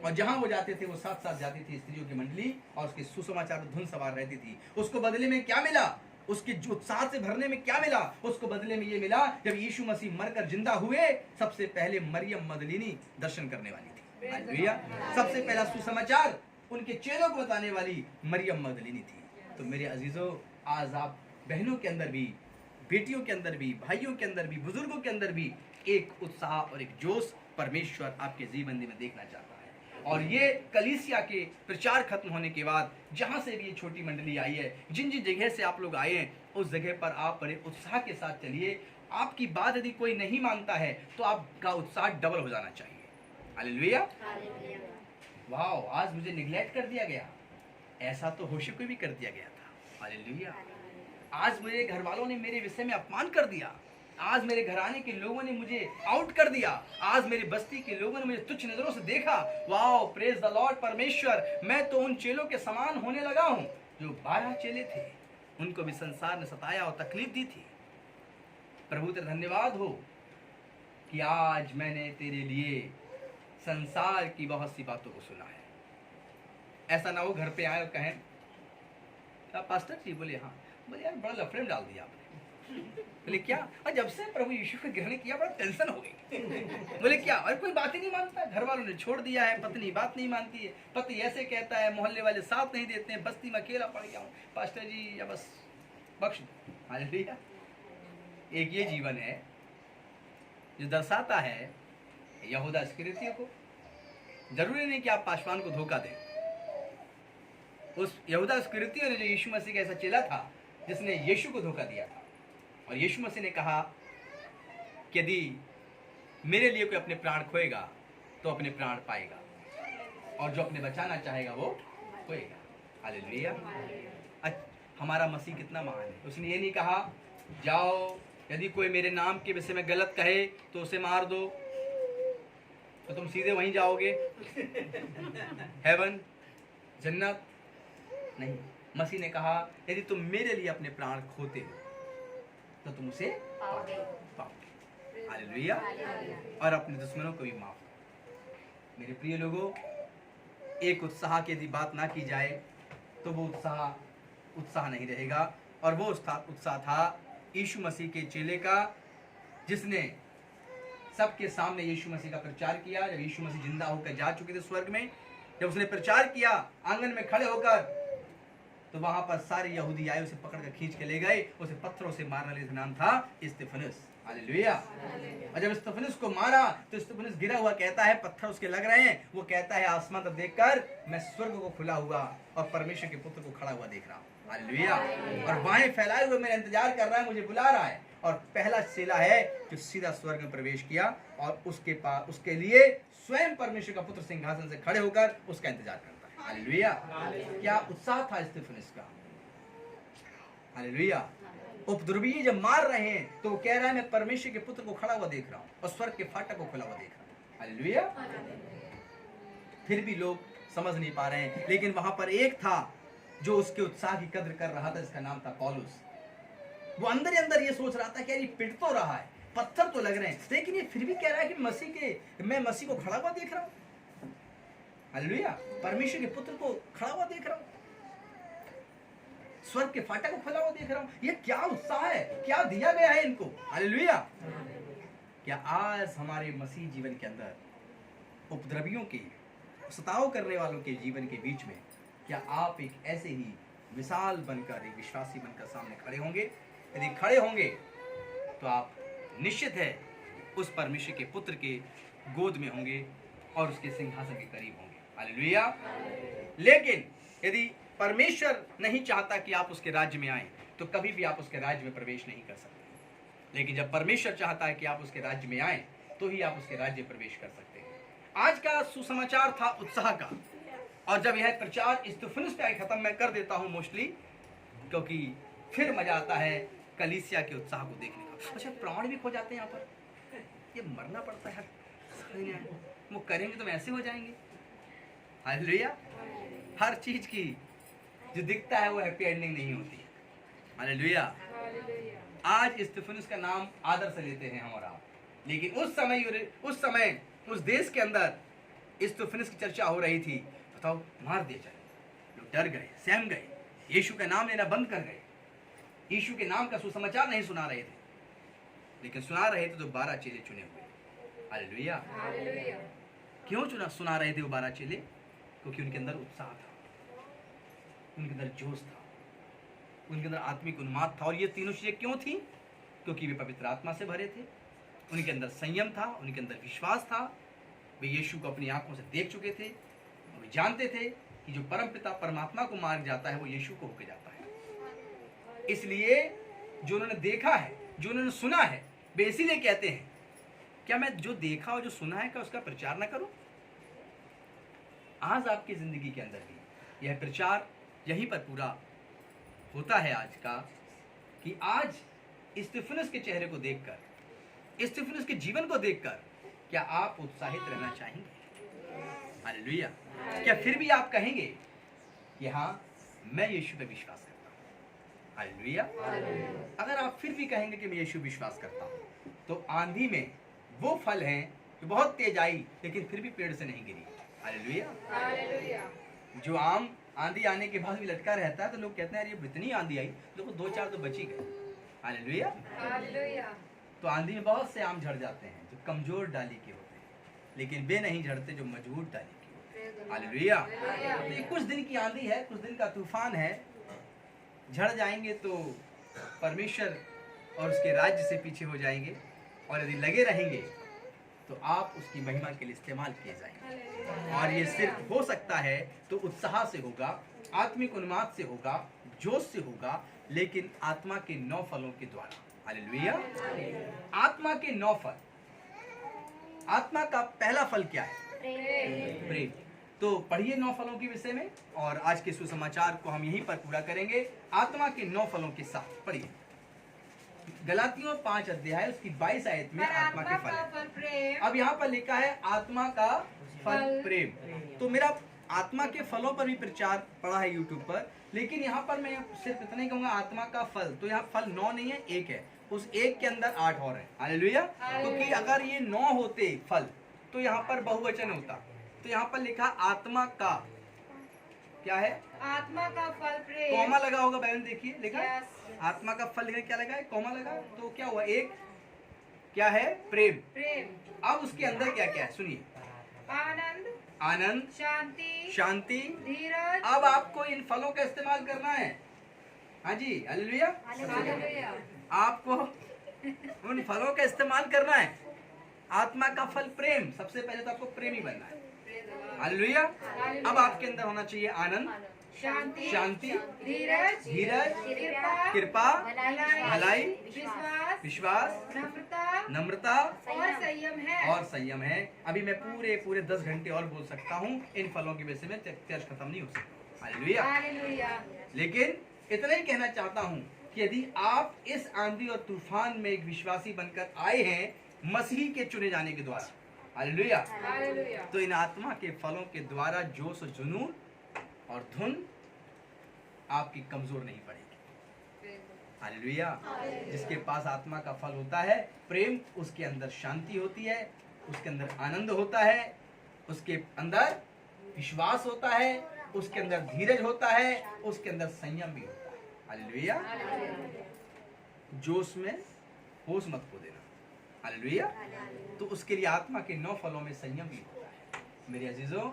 [SPEAKER 1] और जहां वो जाते थे वो साथ साथ जाती थी स्त्रियों की मंडली, और उसके सुसमाचार धुन सवार रहती थी। उसको बदले में क्या मिला? उसके उत्साह से भरने में क्या मिला? उसको बदले में ये मिला, जब यीशु मसीह मरकर जिंदा हुए, सबसे पहले मरियम मगदलिनी दर्शन करने वाली थी। हालेलुया। सबसे पहला सुसमाचार उनके चेलों को बताने वाली मरियम मगदलिनी थी। तो मेरे अजीजों, आज आप बहनों के अंदर भी, बेटियों के अंदर भी, भाइयों के अंदर भी, बुजुर्गों के अंदर भी एक उत्साह और एक जोश परमेश्वर आपके जीवन में देखना चाहता है। और ये कलीसिया के प्रचार खत्म होने के बाद जहां से भी ये छोटी मंडली आई है, जिन जिन जगह से आप लोग आए हैं, उस जगह पर आप बड़े उत्साह के साथ चलिए। आपकी बात यदि कोई नहीं मानता है तो आपका उत्साह डबल हो जाना चाहिए। हालेलुया। वाह, आज मुझे निगलेक्ट कर दिया गया, ऐसा तो होशे को भी कर दिया गया था। हालेलुया। आज मेरे घर वालों ने मेरे विषय में अपमान कर दिया, आज मेरे घराने के लोगों ने मुझे आउट कर दिया, आज मेरी बस्ती के लोगों ने मुझे तुच्छ नजरों से देखा। वाओ, प्रेज द लॉर्ड परमेश्वर, मैं तो उन चेलों के समान होने लगा हूं जो 12 चेले थे, उनको भी संसार ने सताया और तकलीफ दी थी। प्रभु तेरा धन्यवाद हो कि आज मैंने तेरे लिए संसार की बहुत सी बातों को सुना है। ऐसा ना हो घर पे आए और कहें पास्टर जी, बोले हाँ, बोले यार बड़ा लफड़े में डाल दिया आपने। बोले क्या? और जब से प्रभु यीशु को ग्रहण किया बड़ा टेंशन हो गई। बोले क्या? और कोई बात ही नहीं मानता, घर वालों ने छोड़ दिया है, पत्नी बात नहीं मानती है, पति ऐसे कहता है, मोहल्ले वाले साथ नहीं देते हैं, बस्ती में अकेला पड़ गया हूँ, पास्टर जी या बस बख्श दो। हालेलुया। एक ये जीवन है जो दर्शाता है यहूदा इस्करियोती को। जरूरी नहीं कि आप पासवान को धोखा दें। उस यहूदा इस्करियोती ने जो यीशु मसीह का ऐसा चेला था जिसने यीशु को धोखा दिया था, और यीशु मसीह ने कहा कि यदि मेरे लिए कोई अपने प्राण खोएगा तो अपने प्राण पाएगा, और जो अपने बचाना चाहेगा वो खोएगा। हालेलुया। हमारा मसीह कितना महान है। उसने ये नहीं कहा जाओ यदि कोई मेरे नाम के विषय में गलत कहे तो उसे मार दो, तो तुम सीधे वहीं जाओगे हेवन, जन्नत। नहीं, मसीह ने कहा यदि तुम मेरे लिए अपने प्राण खोते हो तो तुम उसे पाओगे। हालेलुया। और अपने दुश्मनों को भी माफ करो। मेरे प्रिय लोगों, एक उत्साह की यदि बात ना की जाए तो वो उत्साह नहीं रहेगा। और वो उत्साह था यीशु मसीह के चेले का, जिसने सबके सामने यीशु मसीह का प्रचार किया। जब यीशु मसीह जिंदा होकर जा चुके थे स्वर्ग में, जब उसने प्रचार किया आंगन में खड़े होकर, तो वहां पर सारे यहूदी आए, उसे पकड़कर खींच के ले गए, उसे पत्थरों से मारने वाले का नाम था स्तिफनुस। हालेलुया। और जब स्तिफनुस को मारा तो स्तिफनुस गिरा हुआ कहता है, पत्थर उसके लग रहे हैं, वो कहता है आसमान तक देखकर मैं स्वर्ग को खुला हुआ और परमेश्वर के पुत्र को खड़ा हुआ देख रहा हूँ। हालेलुया। और बाहें फैलाए हुए मेरा इंतजार कर रहा है, मुझे बुला रहा है। और पहला चेला है जो सीधा स्वर्ग में प्रवेश किया, और उसके लिए स्वयं परमेश्वर का पुत्र सिंहासन से खड़े होकर उसका इंतजार करता है। हालेलुया। क्या उत्साह था स्तिफनुस का। हालेलुया। उपद्रवी जब मार रहे हैं तो वो कह रहा है मैं परमेश्वर के पुत्र को खड़ा हुआ देख रहा हूँ और स्वर्ग के फाटक को खुला हुआ देख रहा हूँ। हालेलुया। फिर भी लोग समझ नहीं पा रहे हैं, लेकिन वहां पर एक था जो उसके उत्साह की कद्र कर रहा था, जिसका नाम था पौलुस। वो अंदर ही अंदर ये सोच रहा था कि यार ये पिट तो रहा है, पत्थर तो लग रहे हैं, लेकिन ये फिर भी कह रहा है कि मैं मसीह को खड़ा हुआ देख रहा हूँ। हालेलुया। परमेश्वर के पुत्र को खड़ा हुआ देख रहा हूँ, स्वर्ग के फाटक को खुला हुआ देख रहा हूँ। ये क्या उत्साह है, क्या दिया गया है इनको। हालेलुया। क्या आज हमारे मसीह जीवन के अंदर उपद्रवियों के, सताव करने वालों के जीवन के बीच में क्या आप एक ऐसे ही मिसाल बनकर, एक विश्वासी बनकर सामने खड़े होंगे? यदि खड़े होंगे तो आप निश्चित है उस परमेश्वर के पुत्र के गोद में होंगे और उसके सिंहासन के करीब होंगे। हालेलुया। लेकिन यदि परमेश्वर नहीं चाहता कि आप उसके राज्य में आए तो कभी भी आप उसके राज्य में प्रवेश नहीं कर सकते। लेकिन जब परमेश्वर चाहता है कि आप उसके राज्य में आए तो ही आप उसके राज्य में प्रवेश कर सकते हैं। आज का सुसमाचार था उत्साह का, और जब यह प्रचार स्तिफनुस पे खत्म मैं कर देता हूँ मोस्टली, क्योंकि फिर मजा आता है कलीसिया के उत्साह को देखने का। अच्छा, प्राण भी खो जाते हैं यहाँ पर, ये मरना पड़ता है, वो करेंगे तो ऐसे हो जाएंगे। हालेलुया। हर चीज की जो दिखता है वो हैप्पी एंडिंग नहीं होती है। हालेलुया। आज स्तिफनुस का नाम आदर से लेते हैं हम और आप, लेकिन उस समय उस देश के अंदर स्तिफनुस की चर्चा हो रही थी। बताओ, मार दिए जाए, लोग डर गए, सहम गए, यीशु का नाम लेना बंद कर गए, यीशु के नाम का सुसमाचार नहीं सुना रहे थे, लेकिन सुना रहे थे तो 12 चेले चुने हुए। हालेलुया। क्यों सुना रहे थे वो 12 चेले? क्योंकि उनके अंदर उत्साह था, उनके अंदर जोश था, उनके अंदर आत्मिक उन्माद था। और ये तीनों चीजें क्यों थी? क्योंकि वे पवित्र आत्मा से भरे थे, उनके अंदर संयम था, उनके अंदर विश्वास था, वे यीशु को अपनी आंखों से देख चुके थे, वे जानते थे कि जो परमपिता परमात्मा को मार जाता है वो यीशु को होके जाता है। इसलिए जो उन्होंने देखा है, जो उन्होंने सुना है, वे इसीलिए कहते हैं क्या मैं जो देखा और जो सुना है क्या उसका प्रचार ना करूं? आज आपकी जिंदगी के अंदर भी यह प्रचार यहीं पर पूरा होता है आज का, कि आज स्तिफनुस के चेहरे को देखकर स्तिफनुस के जीवन को देखकर क्या आप उत्साहित रहना चाहेंगे? हालेलुया। क्या फिर भी आप कहेंगे कि हाँ, मैं यीशु पे विश्वास करता हूँ? हालेलुया। अगर आप फिर भी कहेंगे कि मैं यीशु विश्वास करता हूँ, तो आंधी में वो फल हैं जो बहुत तेज आई लेकिन फिर भी पेड़ से नहीं गिरी। हालेलुया। जो आम आंधी आने के बाद भी लटका रहता है तो लोग कहते हैं यार ये इतनी आंधी आई, देखो 2-4 तो बची गए। हालेलुया। तो आंधी में बहुत से आम झड़ जाते हैं जो कमजोर डाली के होते हैं, लेकिन वे नहीं झड़ते जो मजबूत डाली के होते हैं। हालेलुया। तो ये कुछ दिन की आंधी है, कुछ दिन का तूफान है। झड़ जाएंगे तो परमेश्वर और उसके राज्य से पीछे हो जाएंगे, और यदि लगे रहेंगे तो आप उसकी महिमा के लिए इस्तेमाल किए जाएंगे। और ये सिर्फ हो सकता है तो उत्साह से होगा, आत्मिक उन्माद से होगा, जोश से होगा, लेकिन आत्मा के 9 फलों के द्वारा। हालेलुया। आत्मा के 9 फल। आत्मा का पहला फल क्या है? प्रेम। तो पढ़िए 9 फलों के विषय में, और आज के सुसमाचार को हम यहीं पर पूरा करेंगे। आत्मा के 9 फलों के साथ पढ़िए गलातियों 5 अध्याय उसकी 22 आयत में आत्मा के फल है। अब यहाँ पर लिखा है आत्मा का फल प्रेम। तो मेरा आत्मा के फलों पर भी प्रचार पड़ा है यूट्यूब पर, लेकिन यहाँ पर मैं सिर्फ इतना ही कहूंगा आत्मा का फल। तो यहाँ फल 9 नहीं है, 1 है। उस 1 के अंदर 8 और है। हालेलुया। क्योंकि अगर ये 9 होते फल तो यहाँ पर बहुवचन होता। तो यहाँ पर लिखा आत्मा का क्या है?
[SPEAKER 4] आत्मा का फल प्रेम।
[SPEAKER 1] कॉमा लगा होगा, बहन देखिए लिखा है आत्मा का फल लिखा क्या लगा है? कॉमा लगा। तो क्या हुआ? 1 क्या है? प्रेम। अब उसके अंदर क्या क्या है सुनिए। आनंद, शांति, धीरज। अब आपको इन फलों का इस्तेमाल करना है। हाँ जी, हालेलुया। आपको उन फलों का इस्तेमाल करना है। आत्मा का फल प्रेम, सबसे पहले तो आपको प्रेमी बनना है। हालेलुया। अब आपके अंदर होना चाहिए आनंद, शांति, धीरज, कृपा, भलाई, विश्वास, नम्रता और संयम है। अभी मैं पूरे 10 घंटे और बोल सकता हूँ इन फलों के विषय में, चर्च खत्म नहीं हो सकता। हालेलुया। लेकिन इतना ही कहना चाहता हूँ कि यदि आप इस आंधी और तूफान में एक विश्वासी बनकर आए हैं मसीह के चुने जाने के द्वारा, हालेलुया, तो इन आत्मा के फलों के द्वारा जोश और जुनून और धुन आपकी कमजोर नहीं पड़ेगी। हालेलुया। जिसके पास आत्मा का फल होता है प्रेम, उसके अंदर शांति होती है, उसके अंदर आनंद होता है, उसके अंदर विश्वास होता है, उसके अंदर धीरज होता है, उसके अंदर संयम भी होता है। हालेलुया। जोश में होश मत खो देना। हालेलुया। तो उसके लिए आत्मा के 9 फलों में संयम भी होता है। मेरे अजीजों,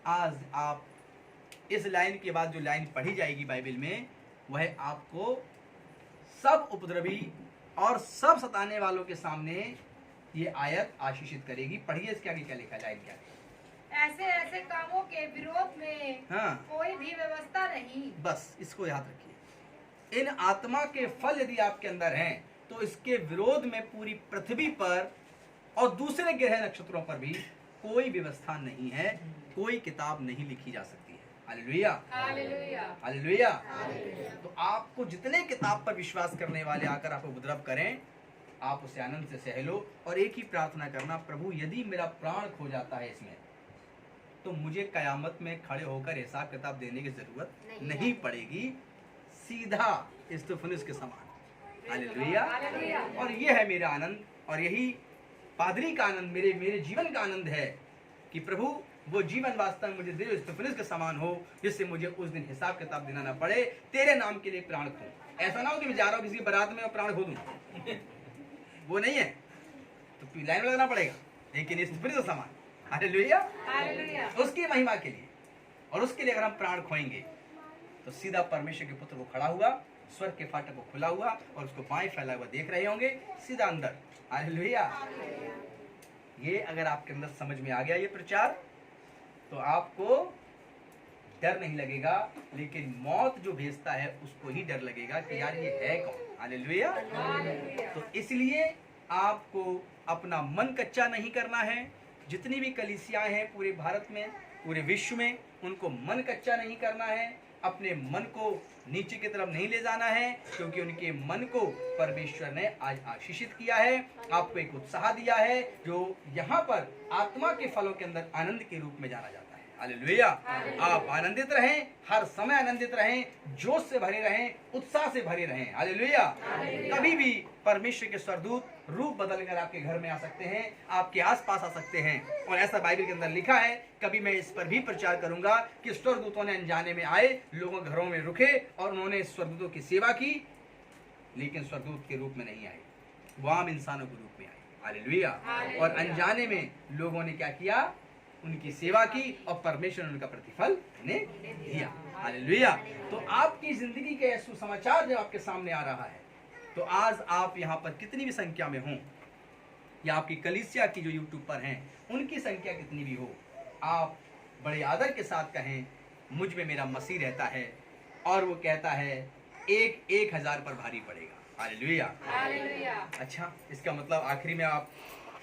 [SPEAKER 1] आज आप इस लाइन के बाद जो लाइन पढ़ी जाएगी बाइबल में, वह आपको सब उपद्रवी और सब सताने वालों के सामने ये आयत आशीषित करेगी। पढ़िए इसके आगे क्या लिखा है, लाइन क्या है?
[SPEAKER 4] ऐसे कामों के विरोध में कोई भी व्यवस्था नहीं। बस
[SPEAKER 1] इसको याद रखिए। इन आत्मा के फल यदि आपके अंदर हैं तो इसके विरोध में पूरी पृथ्वी पर और दूसरे ग्रह नक्षत्रों पर भी कोई व्यवस्था नहीं है, कोई किताब नहीं लिखी जा सकती है। हालेलुया। हालेलुया। तो आपको जितने किताब पर विश्वास करने वाले आकर आपको उपद्रव करें, आप उसे आनंद से सह लो और एक ही प्रार्थना करना, प्रभु यदि मेरा प्राण खो जाता है इसमें तो मुझे कयामत में खड़े होकर हिसाब किताब देने की जरूरत नहीं पड़ेगी, सीधा स्तिफनुस के समान। हालेलुया। और ये है मेरा आनंद, और यही पादरी का आनंद, मेरे जीवन का आनंद है कि प्रभु वो जीवन वास्तव में मुझे दे, स्तिफनुस के समान हो, जिससे मुझे उस दिन हिसाब किताब देना ना पड़े, तेरे नाम के लिए प्राण खो। ऐसा ना हो कि मैं जा रहा हूँ किसी बारात में और प्राण खो दूं, वो नहीं है, तो लाइन में लगना पड़ेगा, लेकिन स्तिफनुस के समान। हालेलुया। उसकी महिमा के लिए और उसके लिए अगर हम प्राण खोएंगे तो सीधा परमेश्वर के पुत्र को खड़ा हुआ, स्वर्ग के फाटक को खुला हुआ और उसको बाएं फैला हुआ देख रहे होंगे, सीधा अंदर। हालेलुया। ये अगर आपके अंदर समझ में आ गया ये प्रचार, तो आपको डर नहीं लगेगा, लेकिन मौत जो भेजता है उसको ही डर लगेगा कि यार ये है कौन। हालेलुया। तो इसलिए आपको अपना मन कच्चा नहीं करना है। जितनी भी कलीसियाएं हैं पूरे भारत में, पूरे विश्व में, उनको मन कच्चा नहीं करना है। अपने मन को नीचे की तरफ नहीं ले जाना है, क्योंकि उनके मन को परमेश्वर ने आज आशीषित किया है, आपको एक उत्साह दिया है जो यहाँ पर आत्मा के फलों के अंदर आनंद के रूप में जाना जाता है। हालेलुया। आप आनंदित रहें, हर समय आनंदित रहें, जोश से भरे रहें, उत्साह से भरे रहें। हालेलुया। कभी भी परमेश्वर के स्वर्गदूत रूप बदलकर आपके घर में आ सकते हैं, आपके आसपास आ सकते हैं, और ऐसा बाइबल के अंदर लिखा है। कभी मैं इस पर भी प्रचार करूंगा कि स्वर्गदूतों ने अनजाने में आए, लोगों घरों में रुके और उन्होंने स्वर्गदूतों की सेवा की, लेकिन स्वर्गदूत के रूप में नहीं आए, वो आम इंसानों के रूप में आए। हालेलुया। और अनजाने में लोगों ने क्या किया, उनकी सेवा की, और परमेश्वर ने उनका प्रतिफल उन्हें दिया। हालेलुया। तो आपकी जिंदगी के सुसमाचार जब आपके सामने आ रहा है, तो आज आप यहाँ पर कितनी भी संख्या में हों, या आपकी कलीसिया की जो यूट्यूब पर हैं उनकी संख्या कितनी भी हो, आप बड़े आदर के साथ कहें, मुझ में मेरा मसीह रहता है और वो कहता है 1,000 पर भारी पड़ेगा। हालेलुया। अच्छा, इसका मतलब आखिरी में आप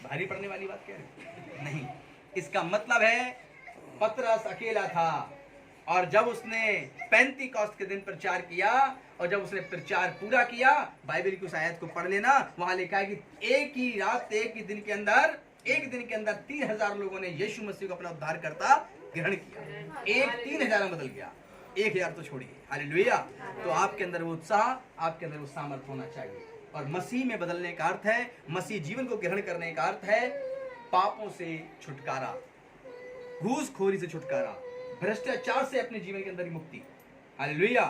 [SPEAKER 1] भारी पड़ने वाली बात कह रहे हैं? नहीं, इसका मतलब है पतरस अकेला था, और जब उसने पेंतीकोस्त के दिन प्रचार किया, और जब उसने प्रचार पूरा किया, बाइबल की उस आयत को पढ़ लेना, वहां लिखा है कि एक ही रात, एक ही दिन के अंदर, एक दिन के अंदर 3,000 लोगों ने यीशु मसीह को अपना उद्धारकर्ता ग्रहण किया। 3,000 में बदल गया, 1,000 तो छोड़िए। हालेलुया। तो आपके अंदर वो उत्साह, आपके अंदर वो सामर्थ्य होना चाहिए। और मसीह में बदलने का अर्थ है, मसीह जीवन को ग्रहण करने का अर्थ है पापों से छुटकारा, घूसखोरी से छुटकारा, भ्रष्टाचार से अपने जीवन के अंदर ही मुक्ति। हालेलुया।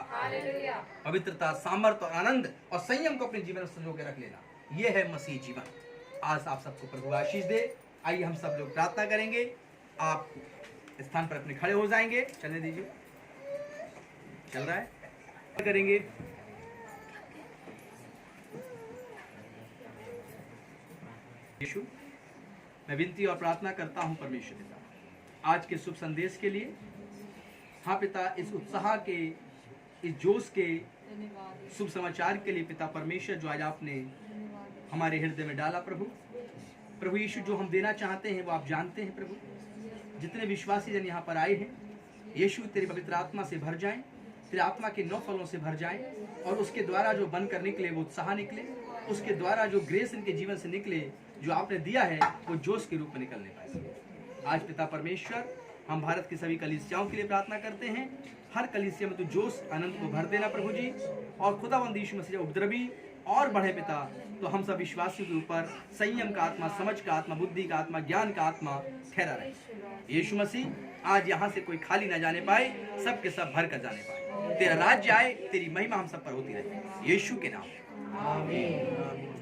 [SPEAKER 1] पवित्रता, सामर्थ और आनंद और संयम को अपने जीवन में संजो के रख लेना, यह है मसीह जीवन। आज आप सबको प्रभु आशीष दे। आइए हम सब लोग प्रार्थना करेंगे। आप स्थान पर अपने खड़े हो जाएंगे। चलने दीजिए, चल रहा है, करेंगे। यीशु, मैं विनती और प्रार्थना करता हूं परमेश्वर पिता, आज के शुभ संदेश के लिए। हाँ पिता, इस उत्साह के, इस जोश के शुभ समाचार के लिए पिता परमेश्वर, जो आज आपने हमारे हृदय में डाला प्रभु यीशु, जो हम देना चाहते हैं वो आप जानते हैं प्रभु। जितने विश्वासी जन यहाँ पर आए हैं यीशु, तेरी पवित्र आत्मा से भर जाएं, तेरे आत्मा के 9 फलों से भर जाएं, और उसके द्वारा जो बनकर निकले वो उत्साह निकले, उसके द्वारा जो ग्रेस इनके जीवन से निकले, जो आपने दिया है, वो जोश के रूप में निकलने पाए। आज पिता परमेश्वर, हम भारत की सभी कलीसियाओं के लिए प्रार्थना करते हैं। हर कलीसिया में तू जोश, आनंद को भर देना प्रभु जी, और खुदावंद यीशु मसीह उपद्रवी और बढ़े पिता, तो हम सब विश्वासियों के ऊपर संयम का आत्मा, समझ का आत्मा, बुद्धि का आत्मा, ज्ञान का आत्मा ठहरा रहे। यीशु मसीह, आज यहाँ से कोई खाली ना जाने पाए, सब के सब भर कर जाने पाए। तेरा राज्य आए, तेरी महिमा हम सब पर होती रहे, यीशु के नाम। आमीन।